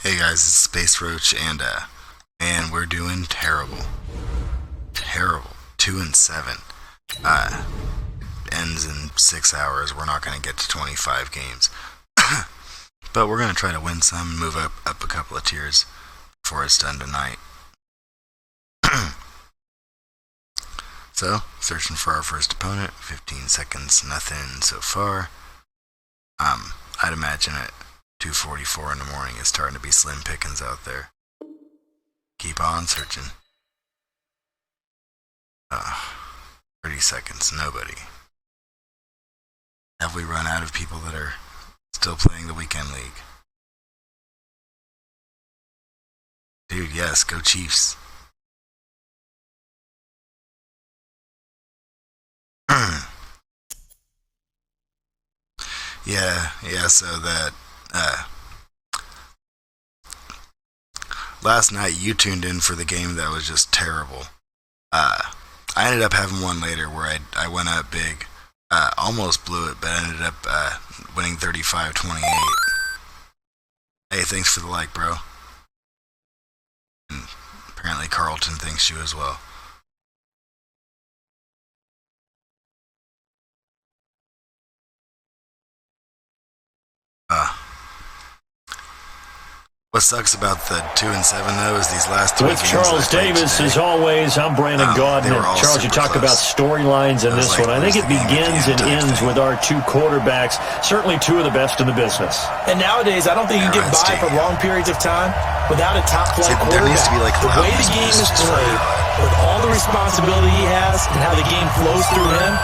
Hey guys, it's Space Roach, and man, we're doing terrible. Terrible. 2-7. Ends in 6 hours. We're not gonna get to 25 games. But we're gonna try to win some and move up a couple of tiers before it's done tonight. So, searching for our first opponent. 15 seconds, nothing so far. I'd imagine at 2:44 in the morning it's starting to be slim pickings out there. Keep on searching. 30 seconds, nobody. Have we run out of people that are still playing the weekend league? Dude, yes, go Chiefs. Yeah, so that, last night you tuned in for the game that was just terrible. I ended up having one later where I went up big, almost blew it, but ended up, winning 35-28. Hey, thanks for the like, bro. And apparently Carlton thanks you as well. What sucks about the 2-7 though is these last three with games Charles Davis, as always, I'm Brandon Gaudin. Charles, you talk about storylines in this one. I think it begins and ends with our two quarterbacks, certainly two of the best in the business. And nowadays, I don't think you can get by for long periods of time without a top-flight quarterback. There needs to be like the way the game is played, with all the responsibility he has and how the game flows through him,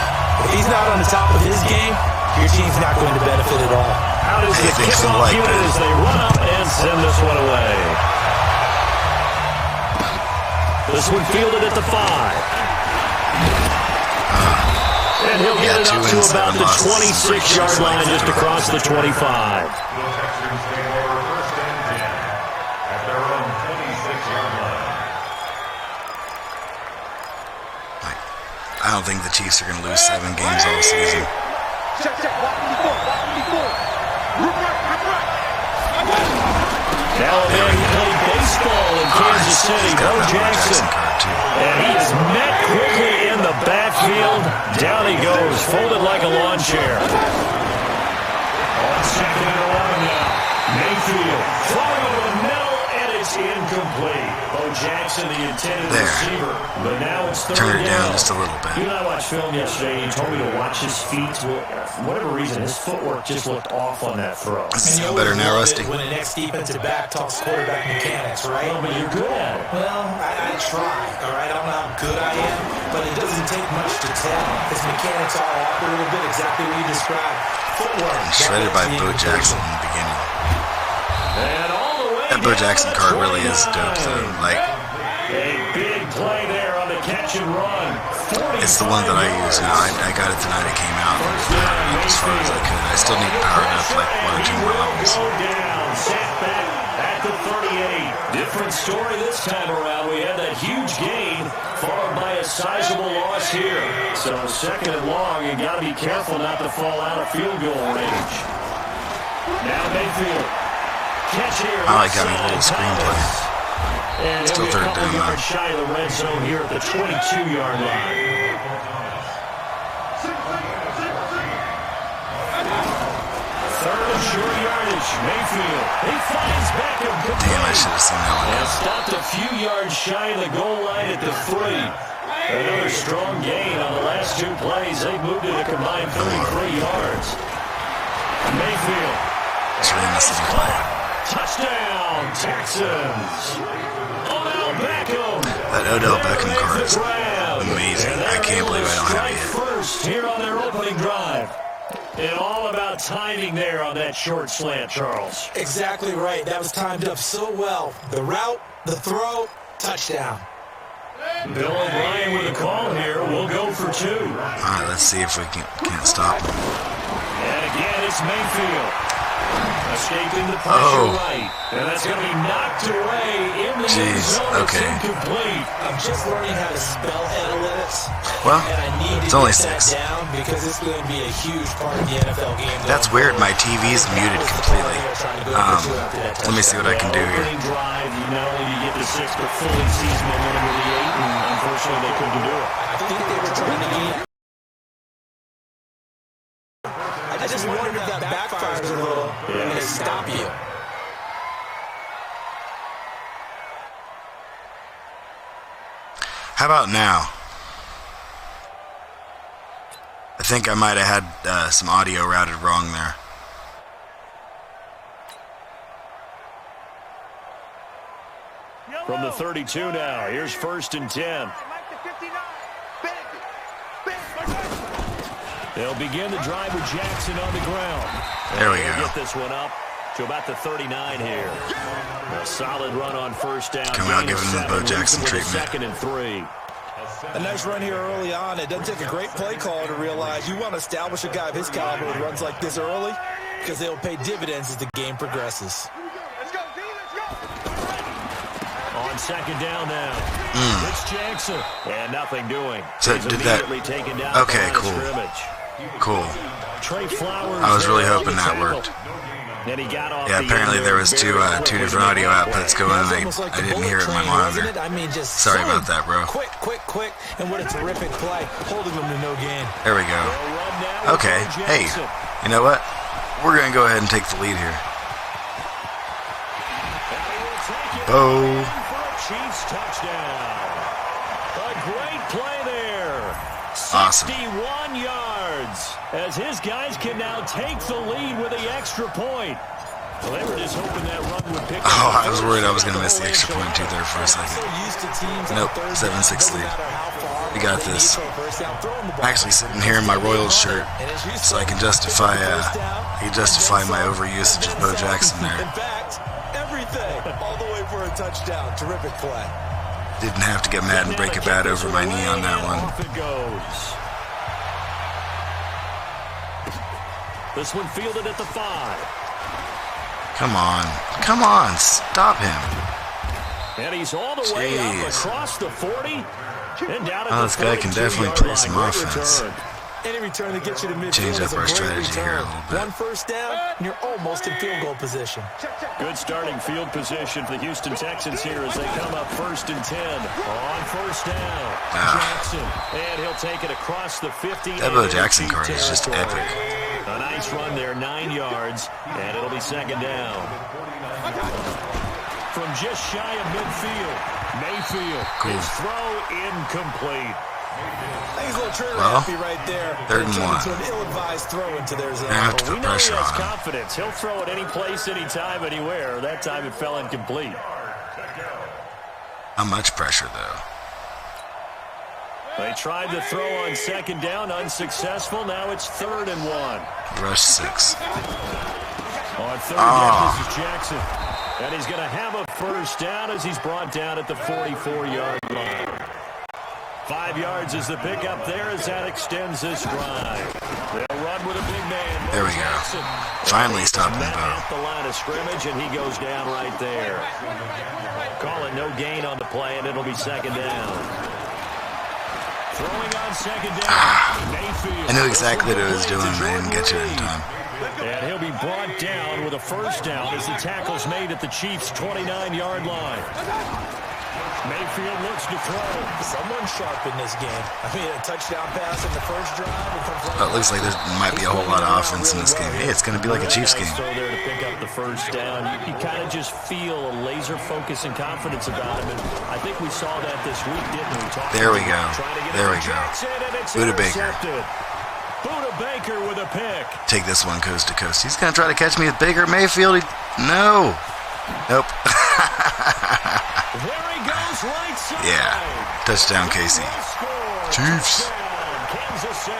if he's not on the top of his game, your team's not going to benefit at all. How does the kickoff unit as they run up and send this one away? This one fielded at the 5. And he'll get it up to about the 26-yard line, just across the 25. I don't think the Chiefs are going to lose 7 games all season. Now a man who played baseball in Kansas City, Bo Jackson. And he is met quickly in the backfield. Down he goes, folded like a lawn chair. On second and 11 now. Mayfield throwing over the middle, and it's incomplete. Bo Jackson, the intended receiver. But now it's third down. Turn it down just a little bit. You and I watched film yesterday. You told me to watch his feet. Well, for whatever reason, his footwork just looked off on that throw. Does it sound better now, Rusty? When the next defensive back talks quarterback mechanics, right? Well, but you're good at it. Well, I try, all right? I don't know how good I am, but it doesn't take much to tell. His mechanics are off a little bit, exactly what you described. Footwork. Shredded by Bo Jackson in the beginning. And all the way that Bo Jackson card really is dope, though. Like, a big play there on the catch and run. it's the one that I use now. I got it the night it came out. As far as I could. I still need to power it up like 1 or 2 more levels. Sat back at the 38. Different story this time around. We had that huge gain followed by a sizable loss here. So second and long, you got to be careful not to fall out of field goal range. Now Mayfield. Catch here. I like having a little screenplay. And still third down, yards shy of the red zone here at the 22-yard line. Third and short yardage. Mayfield. He finds Beckham. Damn, I should have seen that one. And stopped a few yards shy of the goal line at the 3. Another strong gain on the last 2 plays. They moved it a combined 33 yards. Mayfield. It's really missing the play. Touchdown, Texans. Odell Beckham. That Odell Beckham card is amazing. I can't believe I don't have it yet. First here on their opening drive. And all about timing there on that short slant, Charles. Exactly right. That was timed up so well. The route, the throw, touchdown. Bill O'Brien with a call here. We'll go for 2. All right, let's see if we can't stop him. And again, it's Mayfield. Escaping the pressure right. And that's going to be knocked away in the end zone. Okay. It's incomplete. I'm just learning how to spell analytics. Well, and I need to it's only get that 6. down because it's going to be a huge part of the NFL game. That's weird. My TV's muted completely. Let me see what I can do here. Drive, not only do you get the 6, but fully sees momentum with the 8, and unfortunately they couldn't do it. I think they were trying to get. I just wondered if that backfires a little and they stop you. How about now? I think I might have had some audio routed wrong there. From the 32 now, here's 1st and 10. They'll begin the drive with Jackson on the ground. There we They'll go. get this one up to about the 39 here. A solid run on 1st down. Coming out giving him the Bo Jackson treatment. 2nd and 3. A nice run here early on. It doesn't take a great play caller to realize you want to establish a guy of his caliber with runs like this early because they'll pay dividends as the game progresses. On 2nd down now. It's Jackson. And nothing doing. So He's did that- immediately taken down Okay, at the line cool. of scrimmage. Cool. Trey Flowers. I was really there on hoping the that tackle. worked. And he got off Yeah, the apparently end there there was two very different audio outputs going, and I didn't hear it in my monitor. I mean, just Sorry about that, bro. Quick, and what a terrific play, holding them to no gain. There we go. Okay, hey, you know what? We're going to go ahead and take the lead here. Bo. Chiefs touchdown. A great play there. Awesome. 61 yards as his guys can now take the lead with the extra point. Well, they were just hoping that run would pick up. Oh, I was worried I was going to miss the extra point too there for a second. Nope, 7-6 lead. We got this. I'm actually sitting here in my Royals shirt, so I can justify my overusage of Bo Jackson there. In fact, everything, all the way for a touchdown. Terrific play. Didn't have to get mad and break a bat over my knee on that one. Off it goes. This one fielded at the 5. Come on, stop him. And he's all the way up across the 40. And down at This guy can definitely play some offense. Any return that gets you to midfield Change up is a our great strategy here a return. little bit. One 1st down, and you're almost in field goal position. Good starting field position for the Houston Texans here as they come up 1st and 10. On 1st down, Jackson. And he'll take it across the 50. That Bo Jackson card is just epic. A nice run there, 9 yards, and it'll be 2nd down. From just shy of midfield, Mayfield. Cool. His throw incomplete. I think he's a little trigger Well, happy right there. 3rd and 1. To an ill-advised throw into their zone. Gonna have to We put know he pressure has on him. confidence. He'll throw it any place, anytime, anywhere. That time it fell incomplete. Not much pressure though. They tried to throw on 2nd down, unsuccessful. Now it's 3rd and 1. Rush 6. On 3rd down, this is Jackson. And he's going to have a 1st down as he's brought down at the 44-yard line. 5 yards is the pickup there as that extends this drive. They'll run with a big man. There we go. Jackson. Finally stopping Met Bo. at the line of scrimmage, and he goes down right there. Call it no gain on the play, and it'll be 2nd down. Throwing on 2nd down. Mayfield. I knew exactly what I was doing, but I didn't get to it in time. And he'll be brought down with a 1st down as the tackle's made at the Chiefs' 29-yard line. Mayfield looks to throw. Someone sharp in this game. I mean, a touchdown pass in the 1st drive. It looks like there might be a whole lot of offense in this game. Hey, it's going to be like a Chiefs game. So there to pick up the 1st down. You kind of just feel a laser focus and confidence about him. And I think we saw that this week, didn't we? There we go. There we go. Buda Baker. Buda Baker with a pick. Take this one coast to coast. He's going to try to catch me with Baker Mayfield. No. Nope. There he goes, right side. Yeah. Touchdown, Casey. Chiefs. Kansas City.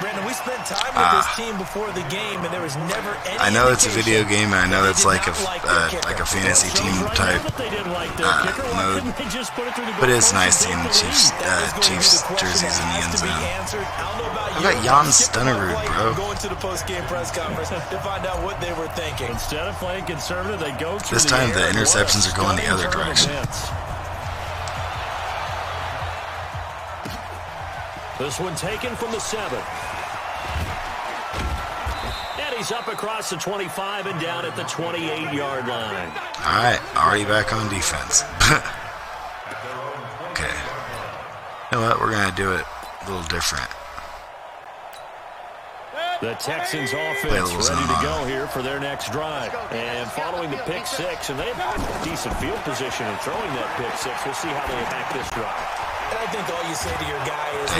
Brandon, we spent time with this team before the game, and there was never any I know it's a video indication game, and I know they it's did like not a their fantasy kicker. team type mode. But it's nice seeing the Chiefs jerseys in the end zone. I've got Jan Stunnerud, bro. Going to the post-game press conference to find out what they were thinking. Instead of playing conservative, they go through This time the air. interceptions are going the other direction. This one taken from the 7. And he's up across the 25 and down at the 28-yard line. All right, already back on defense. Okay. You know what? We're going to do it a little different. The Texans offense ready to go here for their next drive. And following the pick six, and they have decent field position in throwing that pick six. We'll see how they attack this drive. And I think all you say to your guy is,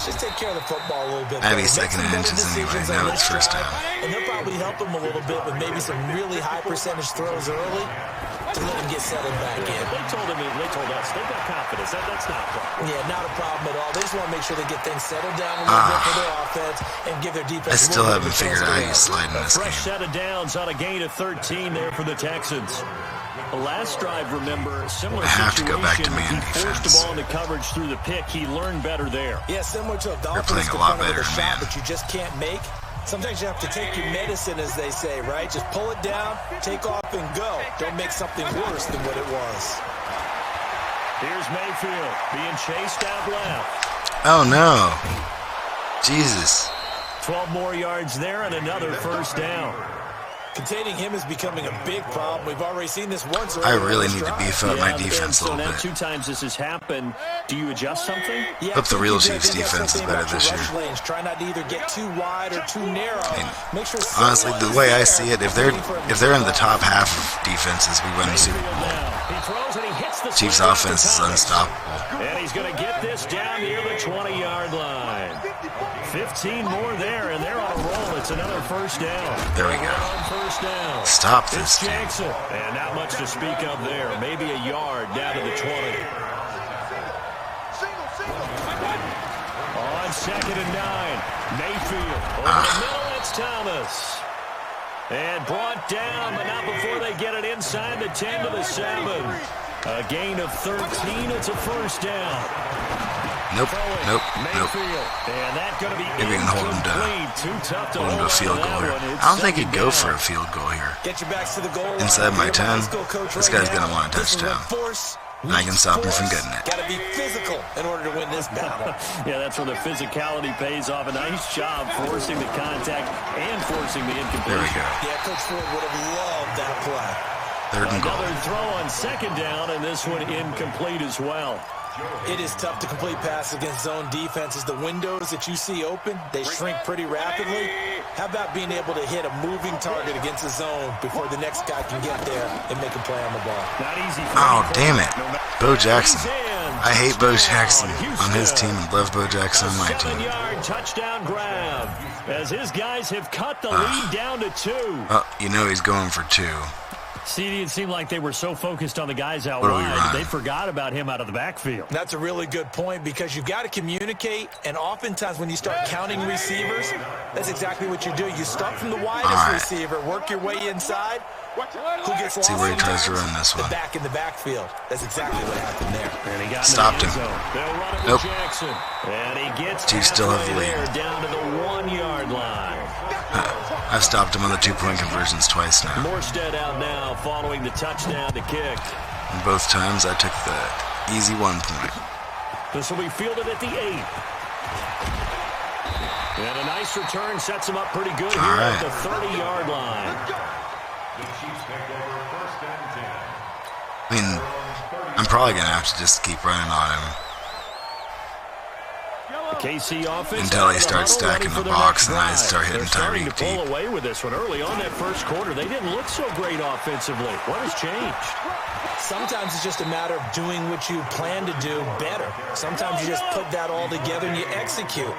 just take care of the football a little bit. That'd be second and inches anyway. Now it's first down. And they'll probably help him a little bit with maybe some really high percentage throws early to let him get settled back in. They told us, they've got confidence. That's not a problem. Yeah, not a problem at all. They just want to make sure they get things settled down a little bit for their offense and give their defense. I still haven't figured out how you slide in this game. Fresh set of downs on a gain of 13 there for the Texans. The last drive, remember, similar situation. I have to go back to man defense. He forced the ball into coverage through the pick. He learned better there. Yeah, similar to a Dolphins. They're playing a lot better, man. But you just can't make. Sometimes you have to take your medicine, as they say, right? Just pull it down, take off, and go. Don't make something worse than what it was. Here's Mayfield being chased out left. Oh, no. Jesus. 12 more yards there and another first down. Containing him is becoming a big problem. We've already seen this once. I really need to beef up my defense a little bit. So now 2 times this has happened. Do you adjust something? Yeah, hope the real Chiefs defense is better this year. Lanes. Try not to either get too wide or too narrow. Make sure honestly, the way I see it, if they're in the top half of defenses, we win the Super Bowl. Chiefs offense is unstoppable. And he's going to get this down near the 20-yard line. 15 more there, and they're on a roll. It's another first down. There we go. First down. Stop this. It's Jackson. And not much to speak of there. Maybe a yard down to the 20. On 2nd and 9. Mayfield. Over the middle, it's Thomas. And brought down, but not before they get it inside the 10 to the 7. A gain of 13. It's a first down. Nope. And that going to be maybe we can hold him to a field goal here. I don't think he'd go for a field goal here. Get your backs to the goal inside my 10, this guy's going to want a touchdown. And I can stop him from getting it. Got to be physical in order to win this battle. Yeah, that's where the physicality pays off. A nice job forcing the contact and forcing the incompletion. There we go. Yeah, Coach Ford would have loved that play. Third and goal. Another throw on 2nd down, and this one incomplete as well. It is tough to complete passes against zone defenses. The windows that you see open, they shrink pretty rapidly. How about being able to hit a moving target against a zone before the next guy can get there and make a play on the ball? Not easy. Oh, damn it. Bo Jackson. I hate Bo Jackson on his team and love Bo Jackson on my team. 7-yard touchdown grab as his guys have cut the lead down to 2. Oh, you know he's going for 2. See, it seemed like they were so focused on the guys out wide, they forgot about him out of the backfield. That's a really good point because you've got to communicate, and oftentimes when you start counting receivers, that's exactly what you do. You start from the widest receiver, work your way inside. Who gets lost? See where he tries to run this one. The back in the backfield. That's exactly what happened there. And he got stopped him. Nope. Jackson. And he gets Chiefs still have the lead. Down to the 1-yard line. I've stopped him on the 2-point conversions twice now. Morstead out now following the touchdown to kick. And both times I took the easy 1 point. This will be fielded at the 8. And a nice return sets him up pretty good here at the 30-yard line. I mean, I'm probably going to have to just keep running on him. KC offense until he starts stacking the box and I start hitting Tyreek deep. Pull away with this one early on that first quarter. They didn't look so great offensively. What has changed? Sometimes it's just a matter of doing what you plan to do better. Sometimes you just put that all together and you execute.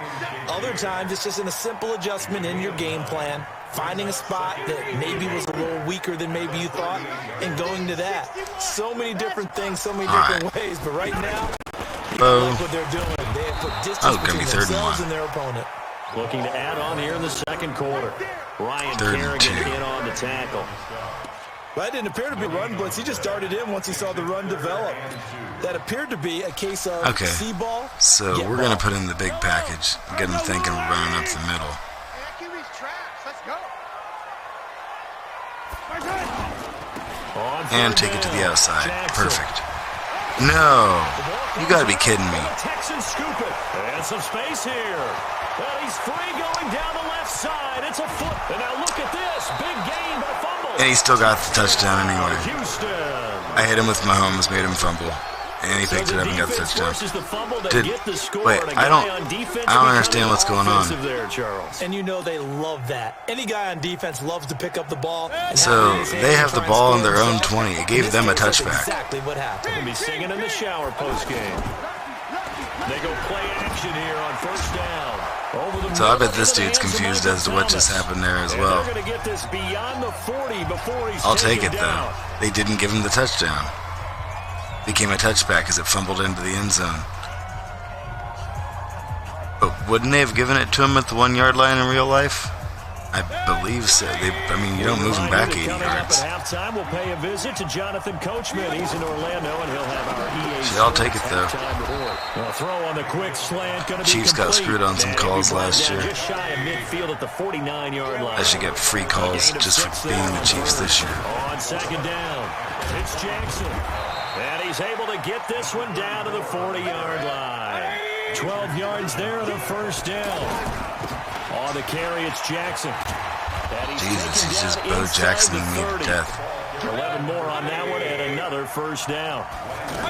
Other times it's just a simple adjustment in your game plan, finding a spot that maybe was a little weaker than maybe you thought, and going to that. So many different things, so many different ways, but right now, like what they're doing. They have put distance between themselves and their opponent. Looking to add on here in the second quarter. Ryan Kerrigan in on the tackle. That didn't appear to be a run blitz. He just darted in once he saw the run develop. That appeared to be a case of see ball. So we're going to put in the big package and get him thinking we're running up the middle. And take it to the outside. Perfect. No. You gotta be kidding me. Texans scoop it. And some space here. Well, he's free going down the left side. It's a foot. And now look at this. Big gain by fumble. And he still got the touchdown anyway. Houston. I hit him with Mahomes, made him fumble. And he picked it up and got the touchdown. Wait, I don't understand what's going on. And you know they love that. Any guy on defense loves to pick up the ball. So they have the ball on their own 20. It gave them a touchback. Exactly what happened. They'll be singing in the shower post game. They go play action here on first down. So I bet this dude's confused as to what just happened there as well. I'll take it though. They didn't give him the touchdown. Became a touchback as it fumbled into the end zone. But wouldn't they have given it to him at the 1 yard line in real life? I believe so. I mean, you don't move him back 80 yards. At halftime, we'll pay a visit to Jonathan Coachman. He's in Orlando, and he'll have our EA. I'll take it though. Throw on the quick slant. Chiefs got screwed on some calls last year. Just shy of midfield at the 49-yard line. I should get free calls just for being the Chiefs this year. On second down, it's Jackson. And he's able to get this one down to the 40-yard line. 12 yards there and a first down. On the carry, it's Jackson. Jesus, he's just Bo Jacksoning me to death. 11 more on that one and another first down.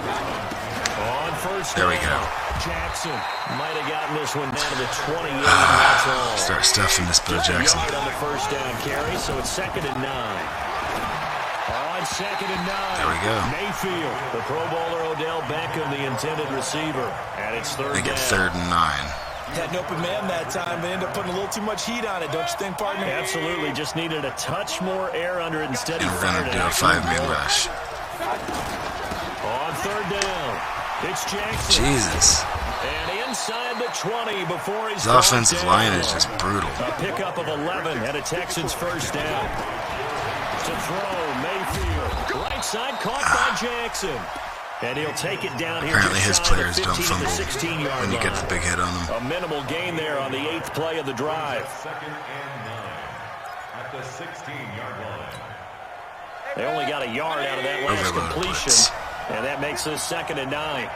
On first down. There we go. Jackson might have gotten this one down to the 28. That's all. Start stuffing this Bo Jackson. On the first down carry, so it's 2nd and 9. On 2nd and 9. There we go. Mayfield, the Pro Bowler Odell Beckham, the intended receiver. And it's 3rd They get down. 3rd and 9. Had an open man that time. They ended up putting a little too much heat on it, don't you think, partner? Absolutely. Just needed a touch more air under it instead. And we're going to do a 5-man rush. On 3rd down, it's Jackson. Jesus. And inside the 20 before he's His offensive line is just brutal. A pickup of 11 and a Texans first down. To throw, Mayfield. Right side caught by Jackson. And he'll take it down here. Apparently his players don't fumble when you get the big hit on them. A minimal gain there on the 8th play of the drive. 2nd and 9 at the 16-yard line. They only got a yard out of that last Overload completion. blitz. And that makes this 2nd and 9.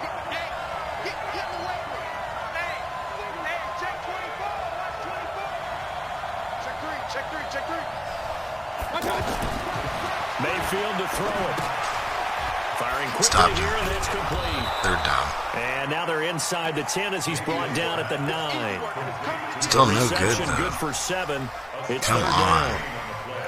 Mayfield to throw it. Firing quickly here, and it's complete. 3rd down. And now they're inside the 10 as he's brought down at the 9. Still no good, Reception though. good for 7. It's Come 3rd on. down.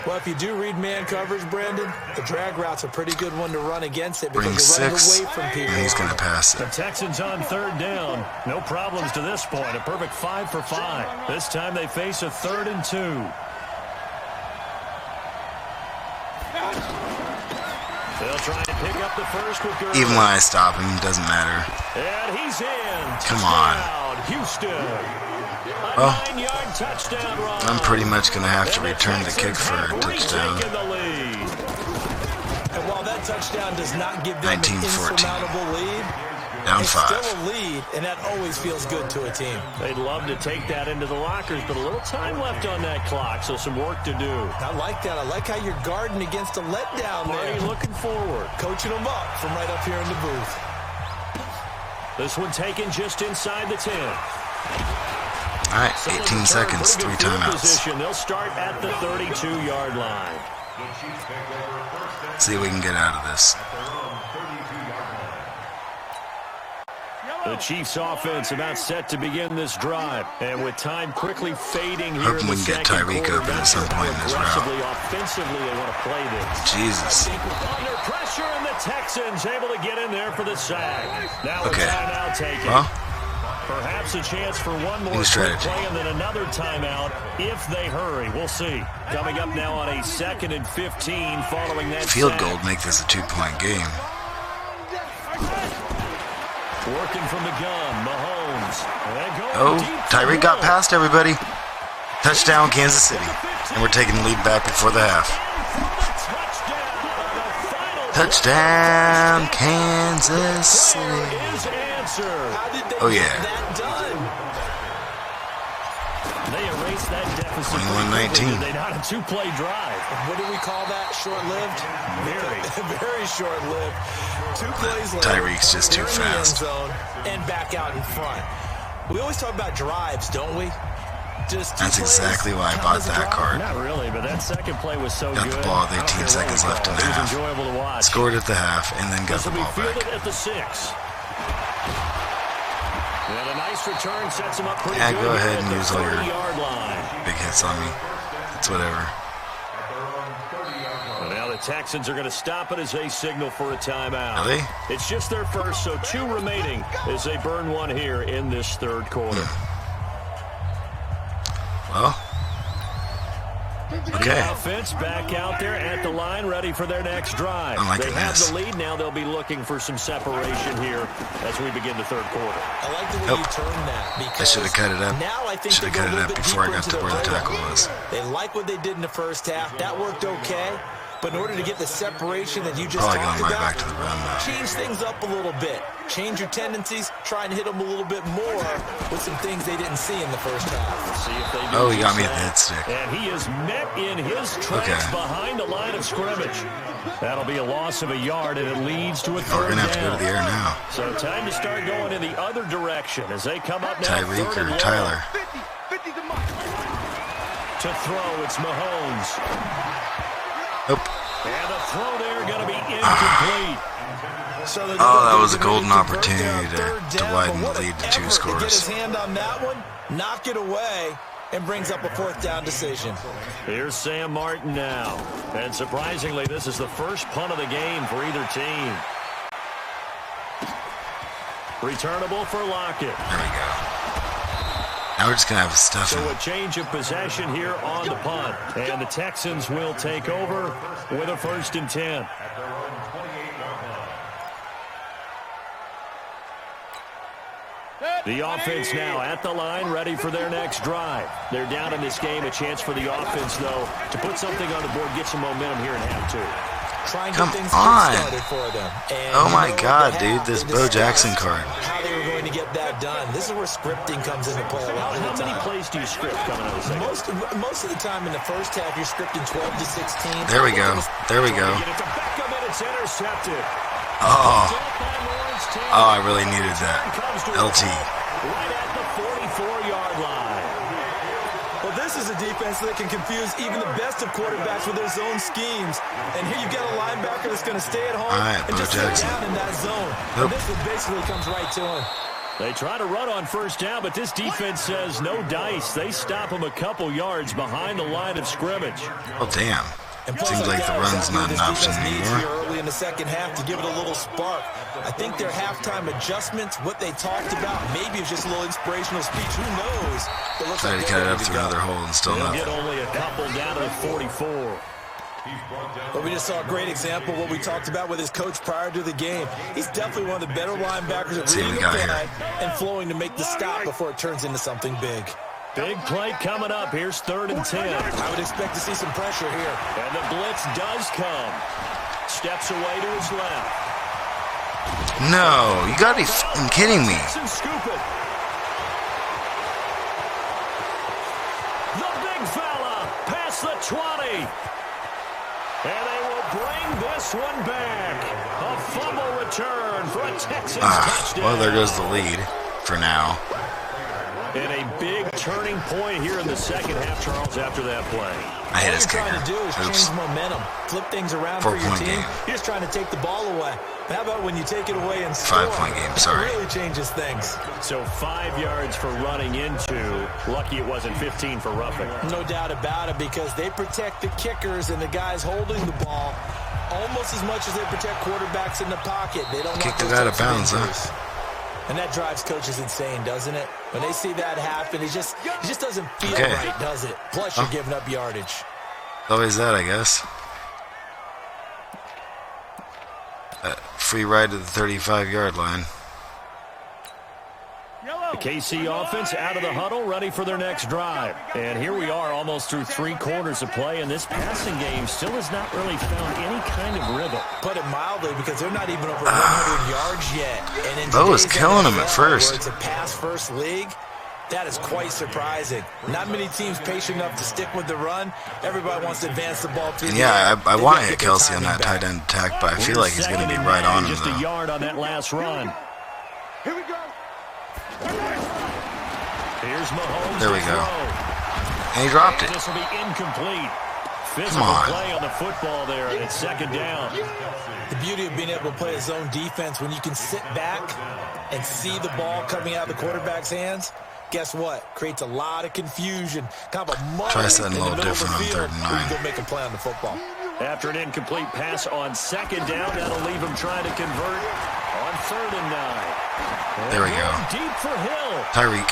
Well, if you do read man coverage, Brandon, the drag route's a pretty good one to run against it Bring because you're running 6, away from people. and he's going to pass The it. Texans on 3rd down. No problems to this point. A perfect 5 for 5. This time they face a 3rd and 2. They'll try and pick up the first with Gurley. Even when I stop him, it doesn't matter. And he's in. Come on. Touchdown, Houston. Well, 9-yard touchdown run. I'm pretty much going to have to return the kick for a touchdown. Retaking the lead. And while that touchdown does not give them an 19-14. insurmountable lead, Down it's 5. still a lead, and that always feels good to a team. They'd love to take that into the lockers, but a little time left on that clock, so some work to do. I like that. I like how you're guarding against a letdown Marty there. looking forward. Coaching them up from right up here in the booth. This one taken just inside the 10. All right, 18 seconds, 3 timeouts. Position. They'll start at the 32-yard line. See if we can get out of this. The Chiefs offense about set to begin this drive. And with time quickly fading here Hoping in the we can get second Tyreek quarter, open at some point in this route. aggressively, offensively, they want to play this. Jesus. Under pressure, and the Texans able to get in there for the sack. Now Okay. a timeout taken. Well, Perhaps a chance for one more New quick strategy. play and then another timeout if they hurry. We'll see. Coming up now on a 2nd and 15 following that field sack. goal would make this a 2-point game. Working from the gun, Mahomes. Oh, Tyreek got past everybody. Touchdown, Kansas City. And we're taking the lead back before the half. Touchdown, Kansas City. How did they Oh, get yeah. that done? They erase that deficit. 21-19. They not a two-play drive. What do we call that? Short-lived? Very short-lived. 2 plays later. Tyreek's just too they're in the end fast. zone and back out in front. We always talk about drives, don't we? Just 2 That's plays exactly why I count bought as a that drive? card. Not really, but that second play was so Got good. the ball with I don't 18 care what seconds we left call in it. the It was half. enjoyable to watch. Scored at the half and then got This the will be ball fielded back. at the 6. And a nice return sets him up pretty Yeah, good go here ahead at and the use all your 30-yard line. big hits on me. It's whatever. And now the Texans are going to stop it as they signal for a timeout. Are they? It's just their first, so 2 remaining as they burn one here in this third quarter. Well, okay. The offense back out there at the line, ready for their next drive. I'm liking They have this. the lead. Now they'll be looking for some separation here as we begin the third quarter. I like the way Nope. you turn that I because should have cut it up. now I think Should they have go a cut it little up bit before I deeper got into to their where the playbook. tackle was. They like what they did in the first half. That worked okay. But in order to get the separation that you just Probably talked going right about, back to the run now. change things up a little bit. Change your tendencies. Try and hit them a little bit more with some things they didn't see in the first half. See if they do Oh, he got just me at the that. hit stick. And he is met in his tracks Okay. behind the line of scrimmage. That'll be a loss of a yard, and it leads to a Oh, we're third going to have to go down. to the air now. So time to start going in the other direction as they come up now. Tyreek third and or long. Tyler. To throw, it's Mahomes. Nope. And the throw there going to be incomplete. So they're Oh, gonna that was a convert golden there on opportunity third to down, widen but the lead to 2 whatever, to get his scores. hand on that one, knock it away, and brings up a 4th down decision. Here's Sam Martin now. And surprisingly, this is the first punt of the game for either team. Returnable for Lockett. There we go. Now we're just going to have stuff So in. a change of possession here on the punt. And the Texans will take over with a 1st and 10. The offense now at the line, ready for their next drive. They're down in this game. A chance for the offense, though, to put something on the board, get some momentum here in half 2. Try and Come get things on. started for them. And Oh you my know what God, they dude, have. this They Bo discussed Jackson card. How they were going to get that done. This is where scripting comes into play a lot of How the many time. plays do you script coming out of the second? Most of the time in the first half, you're scripting 12 to 16. There we go. There we go. Get it to Beckham, and it's intercepted. Oh, Dealt by Lawrence Taylor. oh, I really needed that. Comes to a LT. right at the 44-yard line. Well, this is a defense that can confuse even the best of quarterbacks with their zone schemes. And here you've got a linebacker that's going to stay at home All right, and Bo just sit Jackson. down in that zone. Nope. And this one basically comes right to him. They try to run on first down, but this defense says no dice. They stop him a couple yards behind the line of scrimmage. Oh, damn. And plays Seems like the that run's exactly not what an this option defense needs anymore. here early in the second half to give it a little spark. I think their halftime adjustments, what they talked about, maybe it's just a little inspirational speech. Who knows? It looks Tried like to they're cut it ready up to through go. another hole and still They'll get nothing. only a couple down to the 44. But we just saw a great example of what we talked about with his coach prior to the game. He's definitely one of the better linebackers at See what reading we the got play and flowing to make the stop before it turns into something big. Big play coming up. Here's 3rd and 10. I would expect to see some pressure here. And the blitz does come. Steps away to his left. No, you got to be f***ing kidding me. And scoop it. The big fella past the 20. And they will bring this one back. A fumble return for a Texans touchdown. Well, there goes the lead for now. And a big turning point here in the second half, Charles, after that play. I hit All his you're trying to do is kicker. Oops. change momentum, flip things around for your 4-point team. game. You're just trying to take the ball away. But how about when you take it away and score? 5-point game, sorry. It really changes things. So 5 yards for running into. Lucky it wasn't 15 for roughing. No doubt about it, because they protect the kickers and the guys holding the ball almost as much as they protect quarterbacks in the pocket. They don't Kicked want it those out of types bounds, huh? injuries. And that drives coaches insane, doesn't it? When they see that happen, it just doesn't feel Okay. right, does it? Plus, you're giving up yardage. Always that, I guess. Free ride to the 35-yard line. The KC offense out of the huddle, ready for their next drive. And here we are, almost through 3 quarters of play, and this passing game still has not really found any kind of rhythm. Put it mildly, because they're not even over 100 yards yet. And in Bo was today's killing him at NFL, first. where it's a pass-first league, That is quite surprising. Not many teams patient enough to stick with the run. Everybody wants to advance the ball through. And the yeah, air. I They want gotta to hit get their Kelsey on timing that back. tight end attack, but I feel like he's going to be right on him, Just a though. yard on that last run. Here we go. Here's Mahomes. There we to go. throw. And he dropped it. This will be incomplete. Physical on. play on the football there, and it's second down. The beauty of being able to play a zone defense, when you can sit back and see the ball coming out of the quarterback's hands, guess what? Creates a lot of confusion. Kind of a muddle Try in something the a little middle of the different on field 3rd and where you 9. go make a play on the football. After an incomplete pass on second down, that'll leave him trying to convert on 3rd and 9. There we go. Deep for Hill. Tyreek.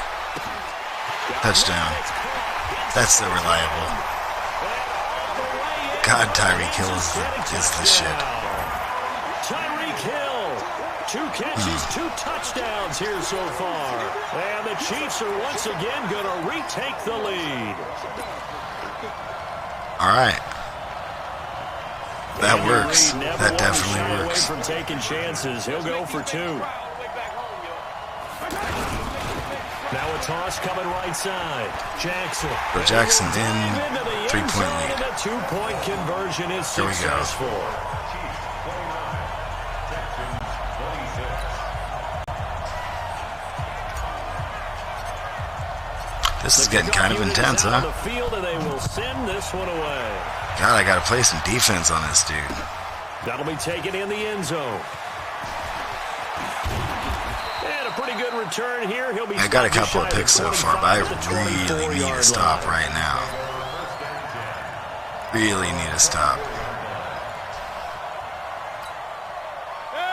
Touchdown. That's so reliable. God, Tyreek Hill is the shit. Tyreek Hill. 2 catches, 2 touchdowns here so far. And the Chiefs are once again going to retake the lead. All right. That Andy works. Reid never That wants to definitely shy away works. from taking chances. He'll go for 2. Now a toss coming right side. Jackson. So Jackson in, Into the end 3-point zone, lead. and the 2-point conversion is There we go. successful. This is getting kind of intense, On huh? the field, and they will send this one away. God, I got to play some defense on this dude. That'll be taken in the end zone. And a pretty good return here. He'll be I got a stopped couple of just shy picks so the far, but I 25 to really need 24-yard to stop line. right now. Really need to stop.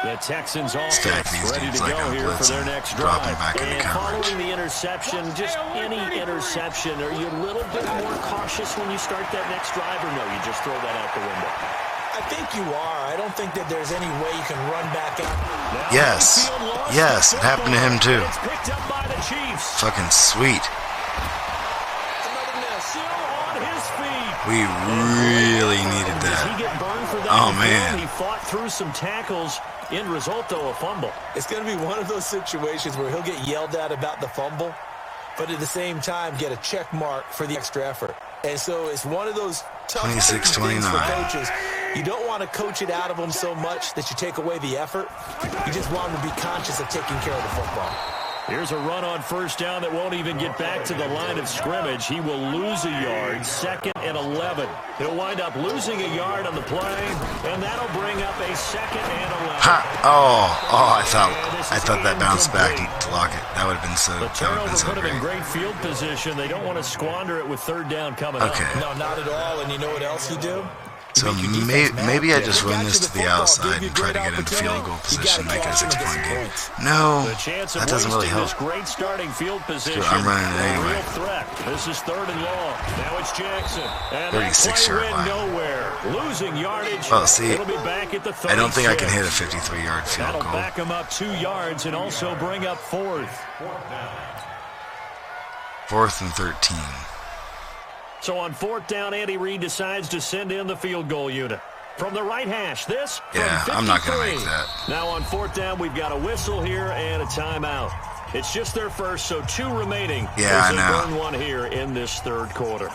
The Texans Stack offense these ready dudes to like go I'm here for their blitzing. next Drop drive. them back into And coverage. following the interception, just any interception, are you a little bit more cautious when you start that next drive, or no, you just throw that out the window? I think you are. I don't think that there's any way you can run back out. Now Yes. Mayfield lost Yes, the it happened to him too. It's picked up by the Chiefs. Fucking sweet. Another miss. Still on his feet. We really needed Does he that. get burned for that? Oh, before? man. He fought through some tackles. End result, though, a fumble. It's going to be one of those situations where he'll get yelled at about the fumble, but at the same time get a check mark for the extra effort. And so it's one of those tough 26-29. things for coaches. You don't want to coach it out of them so much that you take away the effort. You just want them to be conscious of taking care of the football. Here's a run on first down that won't even get back to the line of scrimmage. He will lose a yard, 2nd and 11. He'll wind up losing a yard on the play, and that'll bring up a 2nd and 11. Ha! Oh, I thought that bounced back to lock it. That would have been so, The that would have turnover been so put him in great. great field position. They don't want to squander it with 3rd down coming up. Okay. No, not at all. And you know what else you do? So maybe I just run this to the outside and try to get into field goal position, make it a 6-point game. No, The chance of that doesn't really wasting help. this great starting field position. I'm running it A anyway. real threat. This is 3rd and long. Now it's Jackson. And that 36-yard play line. went nowhere. Losing yardage. Oh, see, It'll be back at the 36. I don't think I can hit a 53-yard field That'll goal. back him up 2 yards and also bring up 4th. 4th and 13. So on 4th down, Andy Reid decides to send in the field goal unit. From the right hash, this from Yeah, 53. I'm not gonna make that. Now on 4th down, we've got a whistle here and a timeout. It's just their first, so 2 remaining. Yeah, as I they know. burn one here in this 3rd quarter.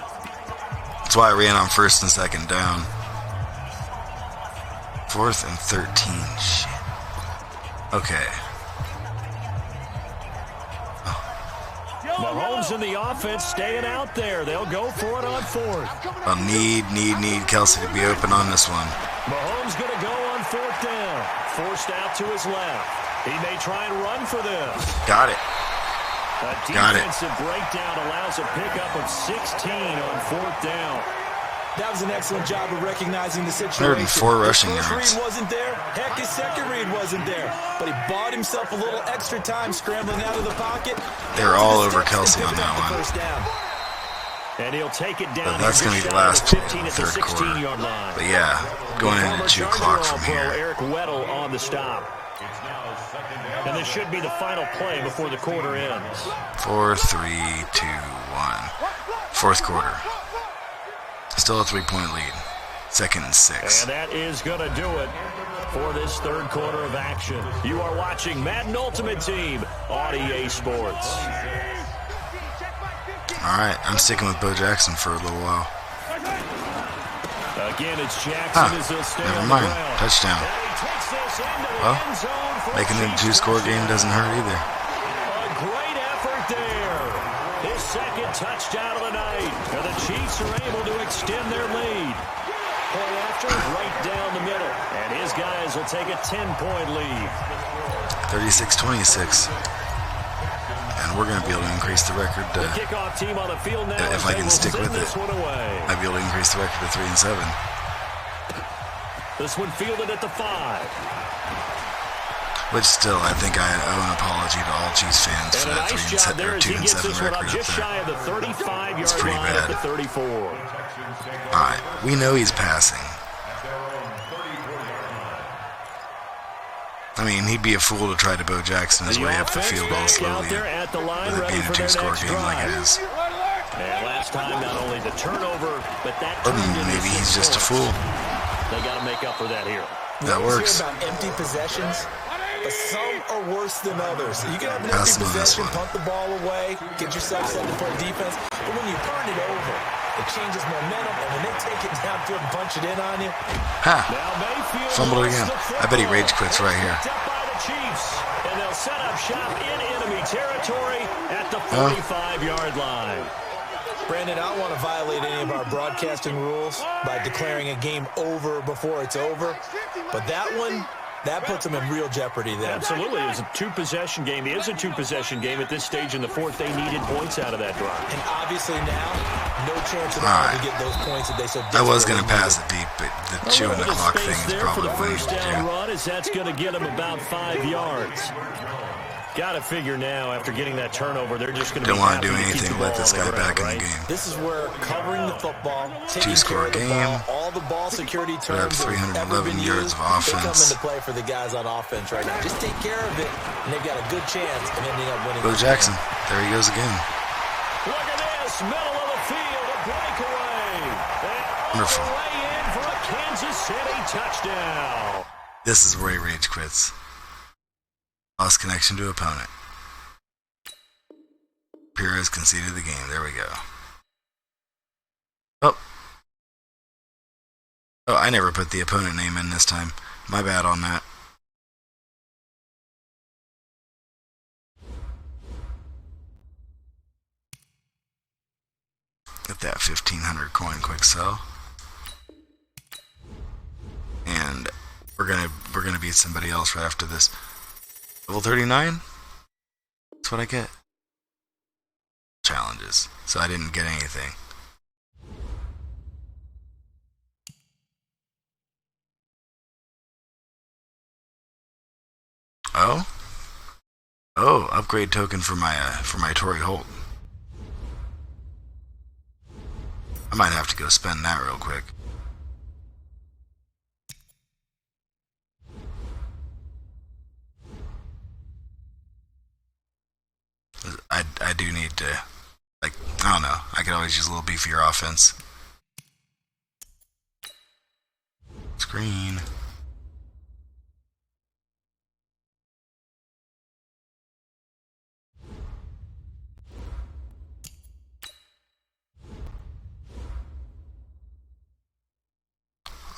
That's why I ran on 1st and 2nd down. 4th and 13. Shit. Okay. Mahomes and the offense staying out there. They'll go for it on 4th. I'll need Kelsey to be open on this one. Mahomes going to go on 4th down. Forced out to his left. He may try and run for this. Got it. A Got it. defensive breakdown allows a pickup of 16 on 4th down. That was an excellent job of recognizing the situation. 3rd and 4 rushing His yards. first read wasn't there. Heck, his second read wasn't there. But he bought himself a little extra time scrambling out of the pocket. They're all over Kelsey on that one. First down. And he'll take it down. But that's here going just to be the shy of last play 15 of the at the 3rd quarter. 16-yard line. But yeah, going into chew clock from Pro here. Eric Weddle on the stop. And this should be the final play before the quarter ends. 4, 3, 2, 1. 4th quarter. Still a 3-point lead. 2nd and 6. And that is going to do it for this 3rd quarter of action. You are watching Madden Ultimate Team on EA Sports. Alright, I'm sticking with Bo Jackson for a little while. Again, it's Jackson as he'll stay Never on mind. the ground. Touchdown. And he takes this into the Well, end zone for making it a Chiefs two-score game touchdown. doesn't hurt either. A great effort there. His second touchdown of the night. And the Chiefs are able to extend their lead. Point after, right down the middle. And his guys will take a 10-point lead. 36-26. And we're going to be able to increase the record The kickoff team on the field now. if I They can will stick send with this it. one away. I'd be able to increase the record to 3-7. This one fielded at the 5. Which still, I think I owe an apology to all Chiefs fans for And a that nice job there as he gets 2-7 this one up record just up shy there. of the 35-yard It's pretty line at bad. the 34. Alright, we know he's passing. I mean, he'd be a fool to try to Bo Jackson his The way up the offense field all back slowly out there at the line, with it ready being a for their two-score next game like it drive. is. And last time, not only the turnover, but that Or turned into maybe 6 he's just a points. fool. They got to make up for that here. That We always works. hear about empty possessions, but some are worse than others. You can have an Pass empty him on this possession, one. punt the ball away, get yourself something for a defense. But when you turn it over, it changes momentum, and when they take it downfield and punch it in on you, Ha! Now Mayfield Fumbled lost again. the I bet he football. rage quits right here. Picked up by the Chiefs, and they'll set up shop in enemy territory at the 45-yard line. Brandon, I don't want to violate any of our broadcasting rules by declaring a game over before it's over, but that one, that puts them in real jeopardy then. Absolutely. It was a two-possession game. It is a two-possession game at this stage in the fourth. They needed points out of that drive. And obviously now, no chance at all Alright. to get those points that they so I was going to desperately pass it deep, but the A chewing little the bit of clock space thing is there for probably the what he first needs to down do. run, as that's going to get them about 5 yards. Got to figure now, after getting that turnover, they're just going to Don't be want to happy do to keep anything the to let ball this on guy the ground, back in right? the game. This is where covering the football, taking Two-score care of the game. ball, all the ball security Put up terms that have 311 ever been yards used, of they come offense. into play for the guys on offense right now. Just take care of it, and they've got a good chance of ending up winning. Bo this Jackson. game. There he goes again. Look at this, middle of the field, a breakaway. And Wonderful. all the way in for a Kansas City touchdown. This is where he rage quits. Lost connection to opponent. Perez conceded the game. There we go. Oh, I never put the opponent name in this time. My bad on that. Get that 1,500 coin quick sell. And we're gonna beat somebody else right after this. Level 39? That's what I get. Challenges. So I didn't get anything. Oh, upgrade token for my Torrey Holt. I might have to go spend that real quick. I do need to, like, I don't know. I could always use a little beefier offense. Screen.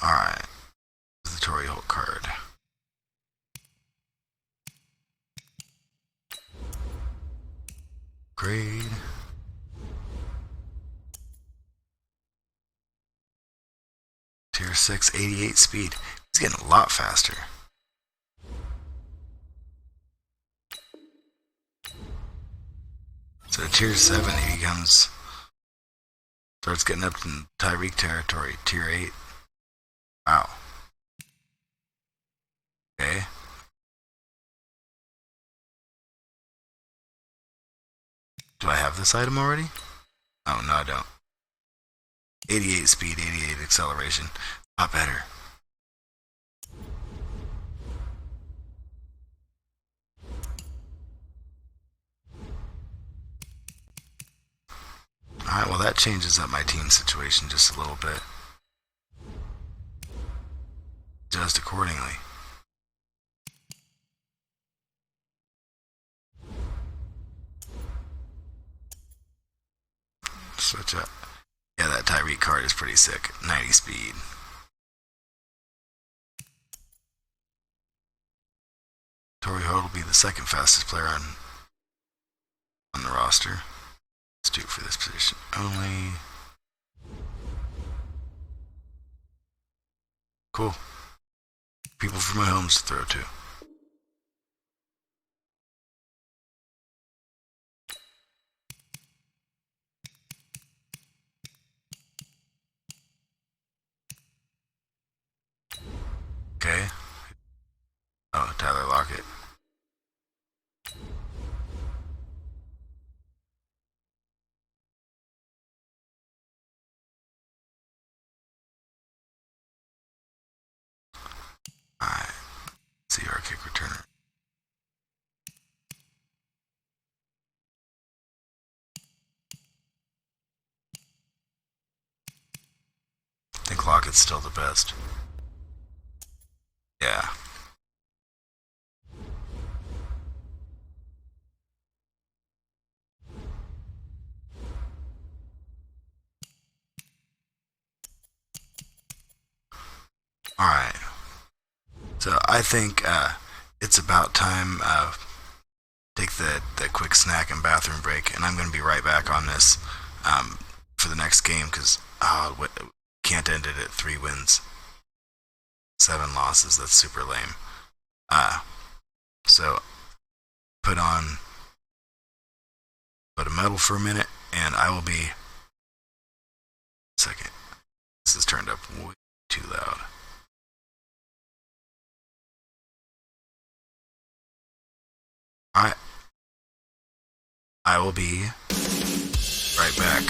Alright. The Torrey Holt card. Grade. Tier 6, 88 speed. He's getting a lot faster. So tier 7 he becomes, starts getting up in Tyreek territory. Tier 8. Wow. Okay. Do I have this item already? Oh, no, I don't. 88 speed, 88 acceleration. A lot better. Alright, well that changes up my team situation just a little bit. Adjust accordingly. part is pretty sick. 90 speed. Torrey Holt will be the second fastest player on the roster. Let's do it for this position only. Cool. People from my homes to throw to. Okay. Oh, Tyler Lockett. Alright. See our kick returner. I think Lockett's still the best. Yeah. Alright. So I think it's about time take the quick snack and bathroom break, and I'm going to be right back on this for the next game because can't end it at 3 wins. 7 losses, that's super lame. So put a medal for a minute, and I will be. Second. This is turned up way too loud. Alright. I will be right back.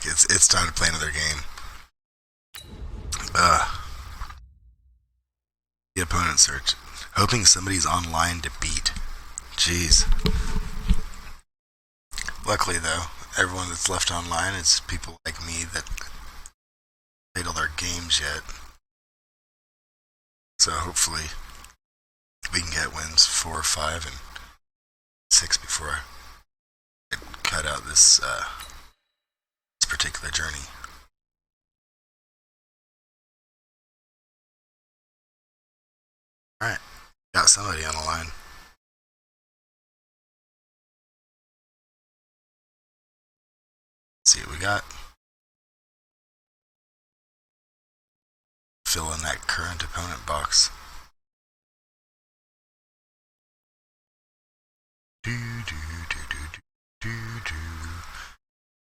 it's time to play another game. The opponent search. Hoping somebody's online to beat. Jeez. Luckily, though, everyone that's left online is people like me that played all their games yet. So hopefully we can get wins 4, 5, and 6 before I cut out this particular journey. Alright, got somebody on the line. Let's see what we got. Fill in that current opponent box.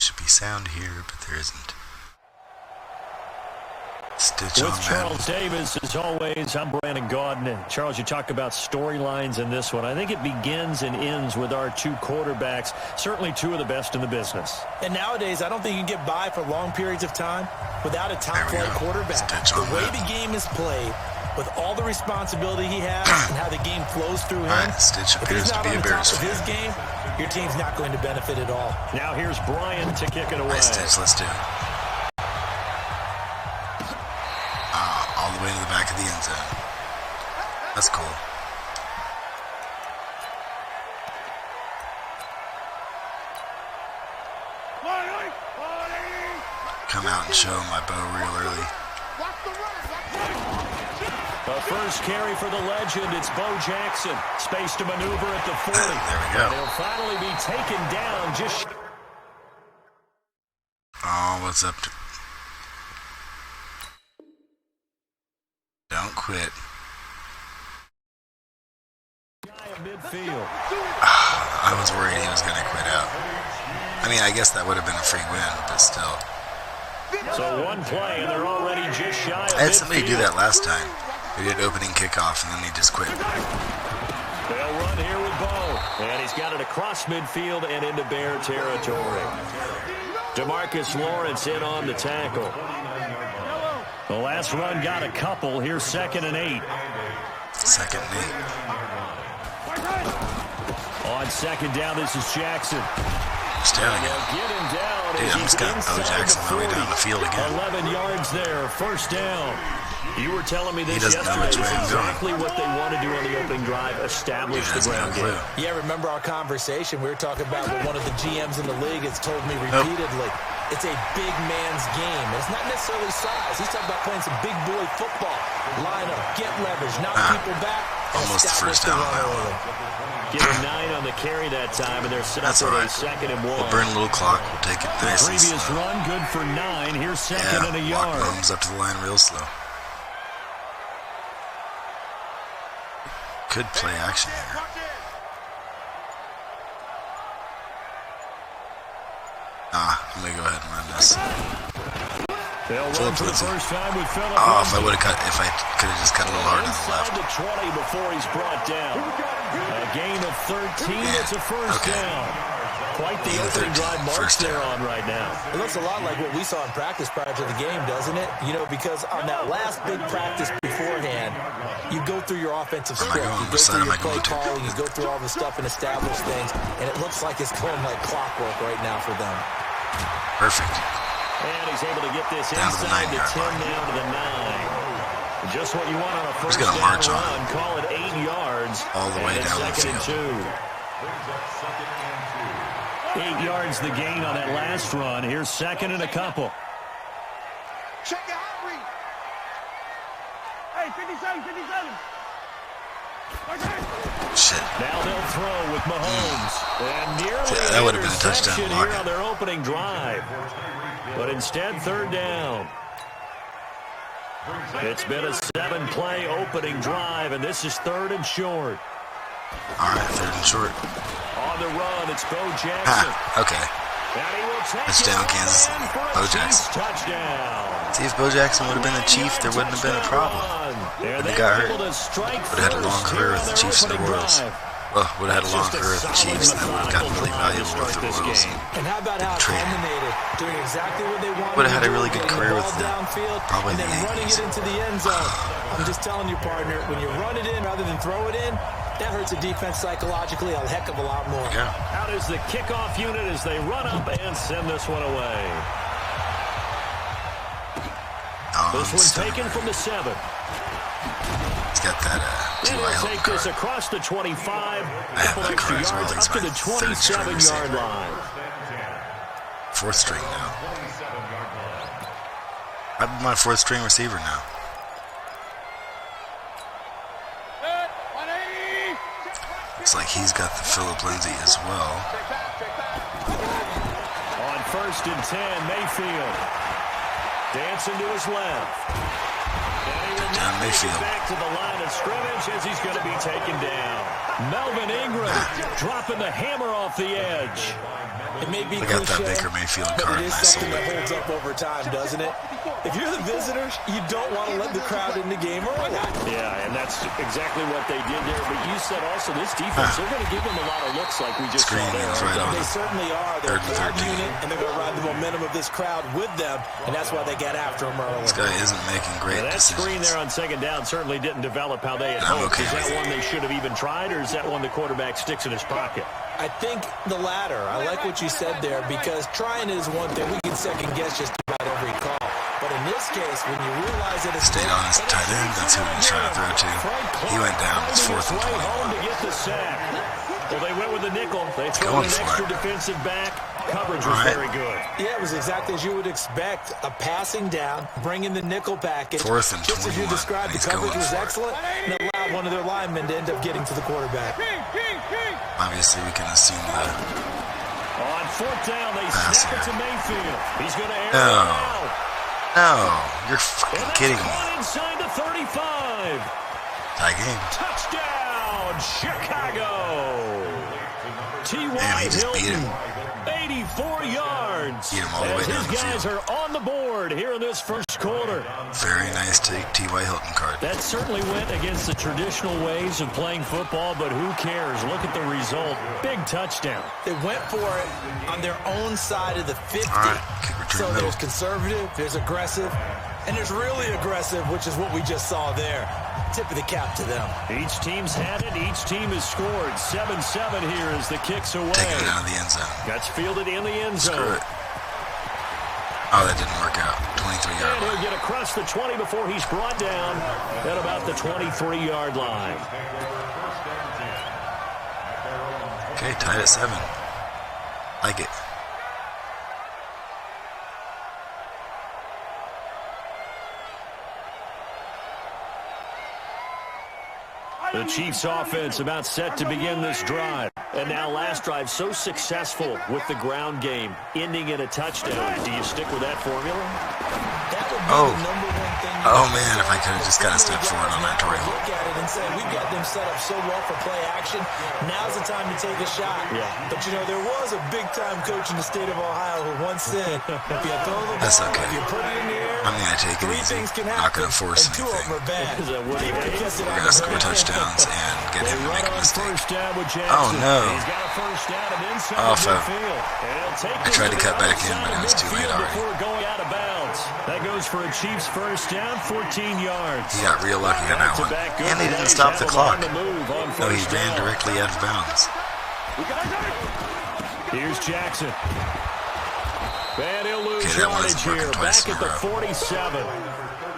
Should be sound here, but there isn't. Stitch With on Charles that. Davis, as always, I'm Brandon Gaudin. And Charles, you talk about storylines in this one. I think it begins and ends with our two quarterbacks, certainly two of the best in the business. And nowadays, I don't think you can get by for long periods of time without a There we top-flight go. quarterback. Stitch The on way that. the game is played, with all the responsibility he has and how the game flows through him, Alright, Stitch if appears he's to not be on a the top Bears of his fan. game, your team's not going to benefit at all. Now here's Brian to kick it away. Alright, Stitch, let's do it. All the way to the back of the end zone. That's cool. Come out and show my bow real early. The first carry for the legend, it's Bo Jackson. Space to maneuver at the 40. There we go. And he'll finally be taken down just... Oh, what's up? Don't quit. midfield. I was worried he was going to quit out. I mean, I guess that would have been a free win, but still. So one play, and they're already just shy of I had somebody do midfield. that last time. They did opening kickoff, and then he just quit. They'll run here with Bo. And he's got it across midfield and into Bear territory. DeMarcus Lawrence in on the tackle. The last run got a couple. Here's 2nd and 8. 2nd and 8. On 2nd down, this is Jackson. It's down They'll again. get him down. Dude, as I'm just he's gonna Bo inside Jackson my way 40. down the field again. 11 yards there. First down. You were telling me this doesn't know yesterday. which way It's he's going. exactly what they want to do on the opening drive, establish He the has no ground clue. game. Yeah, remember our conversation? We were talking about what one of the GMs in the league has told me repeatedly. It's a big man's game. And it's not necessarily size. He's talking about playing some big boy football. Line up, get leverage, knock people back, and Almost the establish first the down run on that early. Give him 9 on the carry that time, and they're set up That's with all a right. 2nd and 1. We'll burn a little clock. We'll take it nice and Previous slow. run, good for 9. Here's 2nd and a Yeah, walk yard. Mahomes up to the line real slow. Could play action here. I'm gonna go ahead and run this. They'll run Phillip for the Lindsay. first time with Phillip Oh, if I Lindsay. would have cut, if I could have just cut a little harder on the Inside left. the 20 before he's brought down. A gain of 13. Yeah, It's a first okay. down. Quite the Gain of opening 13, drive marks first they're down. on right now. It looks a lot like what we saw in practice prior to the game, doesn't it? You know, because on that last big practice beforehand, you go through your offensive Where am I script, going? you go Which side through am your I play going to? calling, you go through all the stuff and establish things, and it looks like it's going like clockwork right now for them. Perfect. And he's able to get this Down to the inside the 9-yard 10 line. now to the 9. Just what you want on a first gonna down march on run. him. Call it 8 yards. All the way And it's down the 2nd and field. 2. 8 yards the gain on that last run. Here's 2nd and a couple. Check your heart rate. Hey, 57, 57. Shit. Now they'll throw with Mahomes. And nearly Yeah, that would have been a touchdown interception block. here on their opening drive. But instead, 3rd down. It's been a 7-play opening drive, and this is 3rd and short. All right, 3rd and short. On the run, it's Bo Jackson. Okay. And he will take That's it down, all Kansas. in for a Bo Chiefs Jackson. touchdown. See, if Bo Jackson would have been a Chief, there wouldn't have been a problem. And When he they got were hurt. able to strike Would've had a long first career here with on the their Chiefs and the opening Royals. drive. Well, would have had a long career with the Chiefs, and that would have gotten really valuable with the Royals. And how about how it culminated, doing exactly what they wanted. Would have had a really good career with the probably and then the running Yankees. it into the end zone. I'm just telling you, partner, when you run it in rather than throw it in, that hurts the defense psychologically a heck of a lot more. Yeah. Out is the kickoff unit as they run up and send this one away. This one taken from the 7. He's got that He'll T.Y. Hilton take this card. across the 25, I have couple that extra card as well. yards He's up to my the third string 27-yard receiver. line. 4th string now. I'm my 4th string receiver now. Looks like he's got the Phillip Lindsay as well. On 1st and 10, Mayfield dancing to his left. And he will Down not make it Mayfield. back to the line of scrimmage as he's going to be taken down. Melvin Ingram dropping the hammer off the edge. It may be I got that cliche, Baker Mayfield but card it and is I sold something that it. holds up over time, doesn't it? If you're the visitors, you don't want to let the crowd in the game early. Yeah, and that's exactly what they did there. But you said also this defense, they're going to give them a lot of looks like we just saw Screen there. is right on They it. certainly are. They're a 3rd crowd and 13. unit, and they're going to ride the momentum of this crowd with them, and that's why they get after them early. This guy isn't making great That screen decisions. there on 2nd down certainly didn't develop how they had I'm hoped. okay Is that with it. one they should have even tried, or is that one the quarterback sticks in his pocket? I think the latter. I like what you said there, because trying is one thing. We can second guess just about every call. But in this case, when you realize that it's Stayed on his tight end. That's who he was trying to throw to. He went down. It's 4th and Right home 21. to get the sack. Well, they went with the nickel. They threw going an for extra it. defensive back. Coverage was Right. very good. Yeah, it was exactly as you would expect. A passing down, bringing the nickel package. 4th and Just as you 21, described, and the he's coverage going was for it. excellent and allowed one of their linemen to end up getting to the quarterback. Obviously, we can assume that. On 4th down, they Pass snap it to here. Mayfield. He's going to air No. it out. No, you're And fucking that's kidding me. caught inside the 35. Tie game. Touchdown, Chicago. T.Y. Damn, he just beat Hilton, him. 84 yards. Beat him all the way As down his the guys field. are on the board here in this first quarter. Very nice T.Y. Hilton card. That certainly went against the traditional ways of playing football, but who cares? Look at the result. Big touchdown. They went for it on their own side of the 50. All right, kick return So middle. there's conservative, there's aggressive, and there's really aggressive, which is what we just saw there. Tip of the cap to them. Each team's had it. Each team has scored. 7-7 here as the kick's away. Taking it out of the end zone. That's fielded in the end Screw zone. it. Oh, that didn't work out. 23-yard And he'll line. get across the 20 before he's brought down at about the 23-yard line. Okay, tied at 7. Like it. The Chiefs offense about set to begin this drive. And now last drive so successful with the ground game, ending in a touchdown. Do you stick with that formula? That would be Oh. the number one thing. Oh, man, if I could have just got a step forward on that Torrey Holt. Look at it and say, we've got them set up so well for play action. Now's the time to take a shot. Yeah. But, you know, there was a big-time coach in the state of Ohio who once said, if you throw the ball, That's okay. if you put it in the air, I mean, I take it three easy. things can Not happen, gonna force and two of them anything. are bad. Is that what he Keep it did? kissing We're on going to the score ground. touchdowns and get They him to run make a on mistake. first down with Jackson. Oh, no. He's got a first down and inside Off the of. midfield. And he'll take I this tried to the cut other back in, side but it of was too late midfield already. Before going out of bounds. That goes for a Chiefs first down, 14 yards. He got real lucky on that one. Back-to-back good And he didn't plays. stop the Have him clock. on the move on No, he first ran down. directly out of bounds. Here's Jackson. And he'll lose Okay, that one's yardage working here. twice Back in at a the row. 47.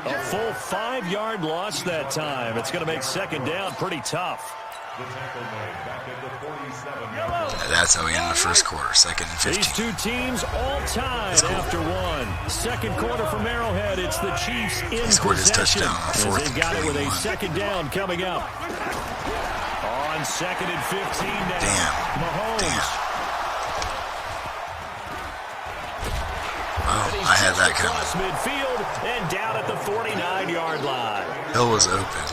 A full 5-yard loss that time. It's going to make second down pretty tough. The tackle made back at the 47-yard. That's how we ended the first quarter. 2nd and These 15. two teams all tied cool. after one. Second quarter from Arrowhead. It's the Chiefs in scored his possession. touchdown on As 4th they've and got it with a 21. second down coming up. On 2nd and 15 now. Damn. Mahomes. Damn. Oh, I had that coming. Across midfield and down at the 49-yard line. Hill was open.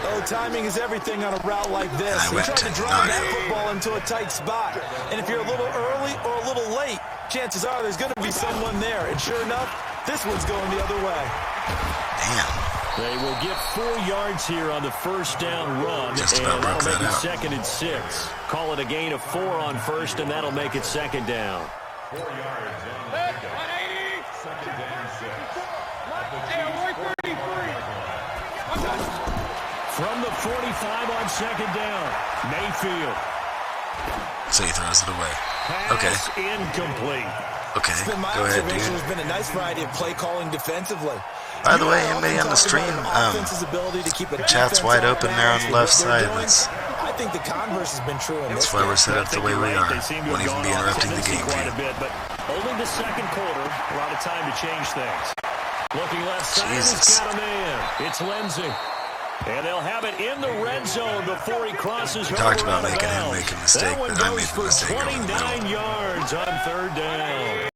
Oh, timing is everything on a route like this. And I He went tried to to drive nine. that football into a tight spot. And if you're a little early or a little late, chances are there's going to be someone there. And sure enough, this one's going the other way. Damn. They will get 4 yards here on the first down run, Just and about broke that'll make that it out. 2nd and 6. Call it a gain of 4 on first, and that'll make it 2nd down. 4 yards on the pickup. 2nd and 6. From the 45 on 2nd down, Mayfield. So he throws it away. Pass incomplete. Okay, It's been my go ahead, observation. dude. There's been a nice variety of play calling defensively. By the way, You anybody often on the talk stream, about an offense's ability to keep a chat's defense wide off open there on balance the with left what they're side. doing. I think the converse has been true in this That's why game. we're set up the way we are. They seem to Won't have even gone be off interrupting the tendency game quite a here. bit, but only the second quarter, a lot of time to change things. Looking left side, he's Jesus. got a man. It's Lindsey. And they'll have it in the red zone before he crosses over talked about out of making him bounds. make a mistake, That one but I goes made the for mistake over the 29 middle. yards on 3rd down.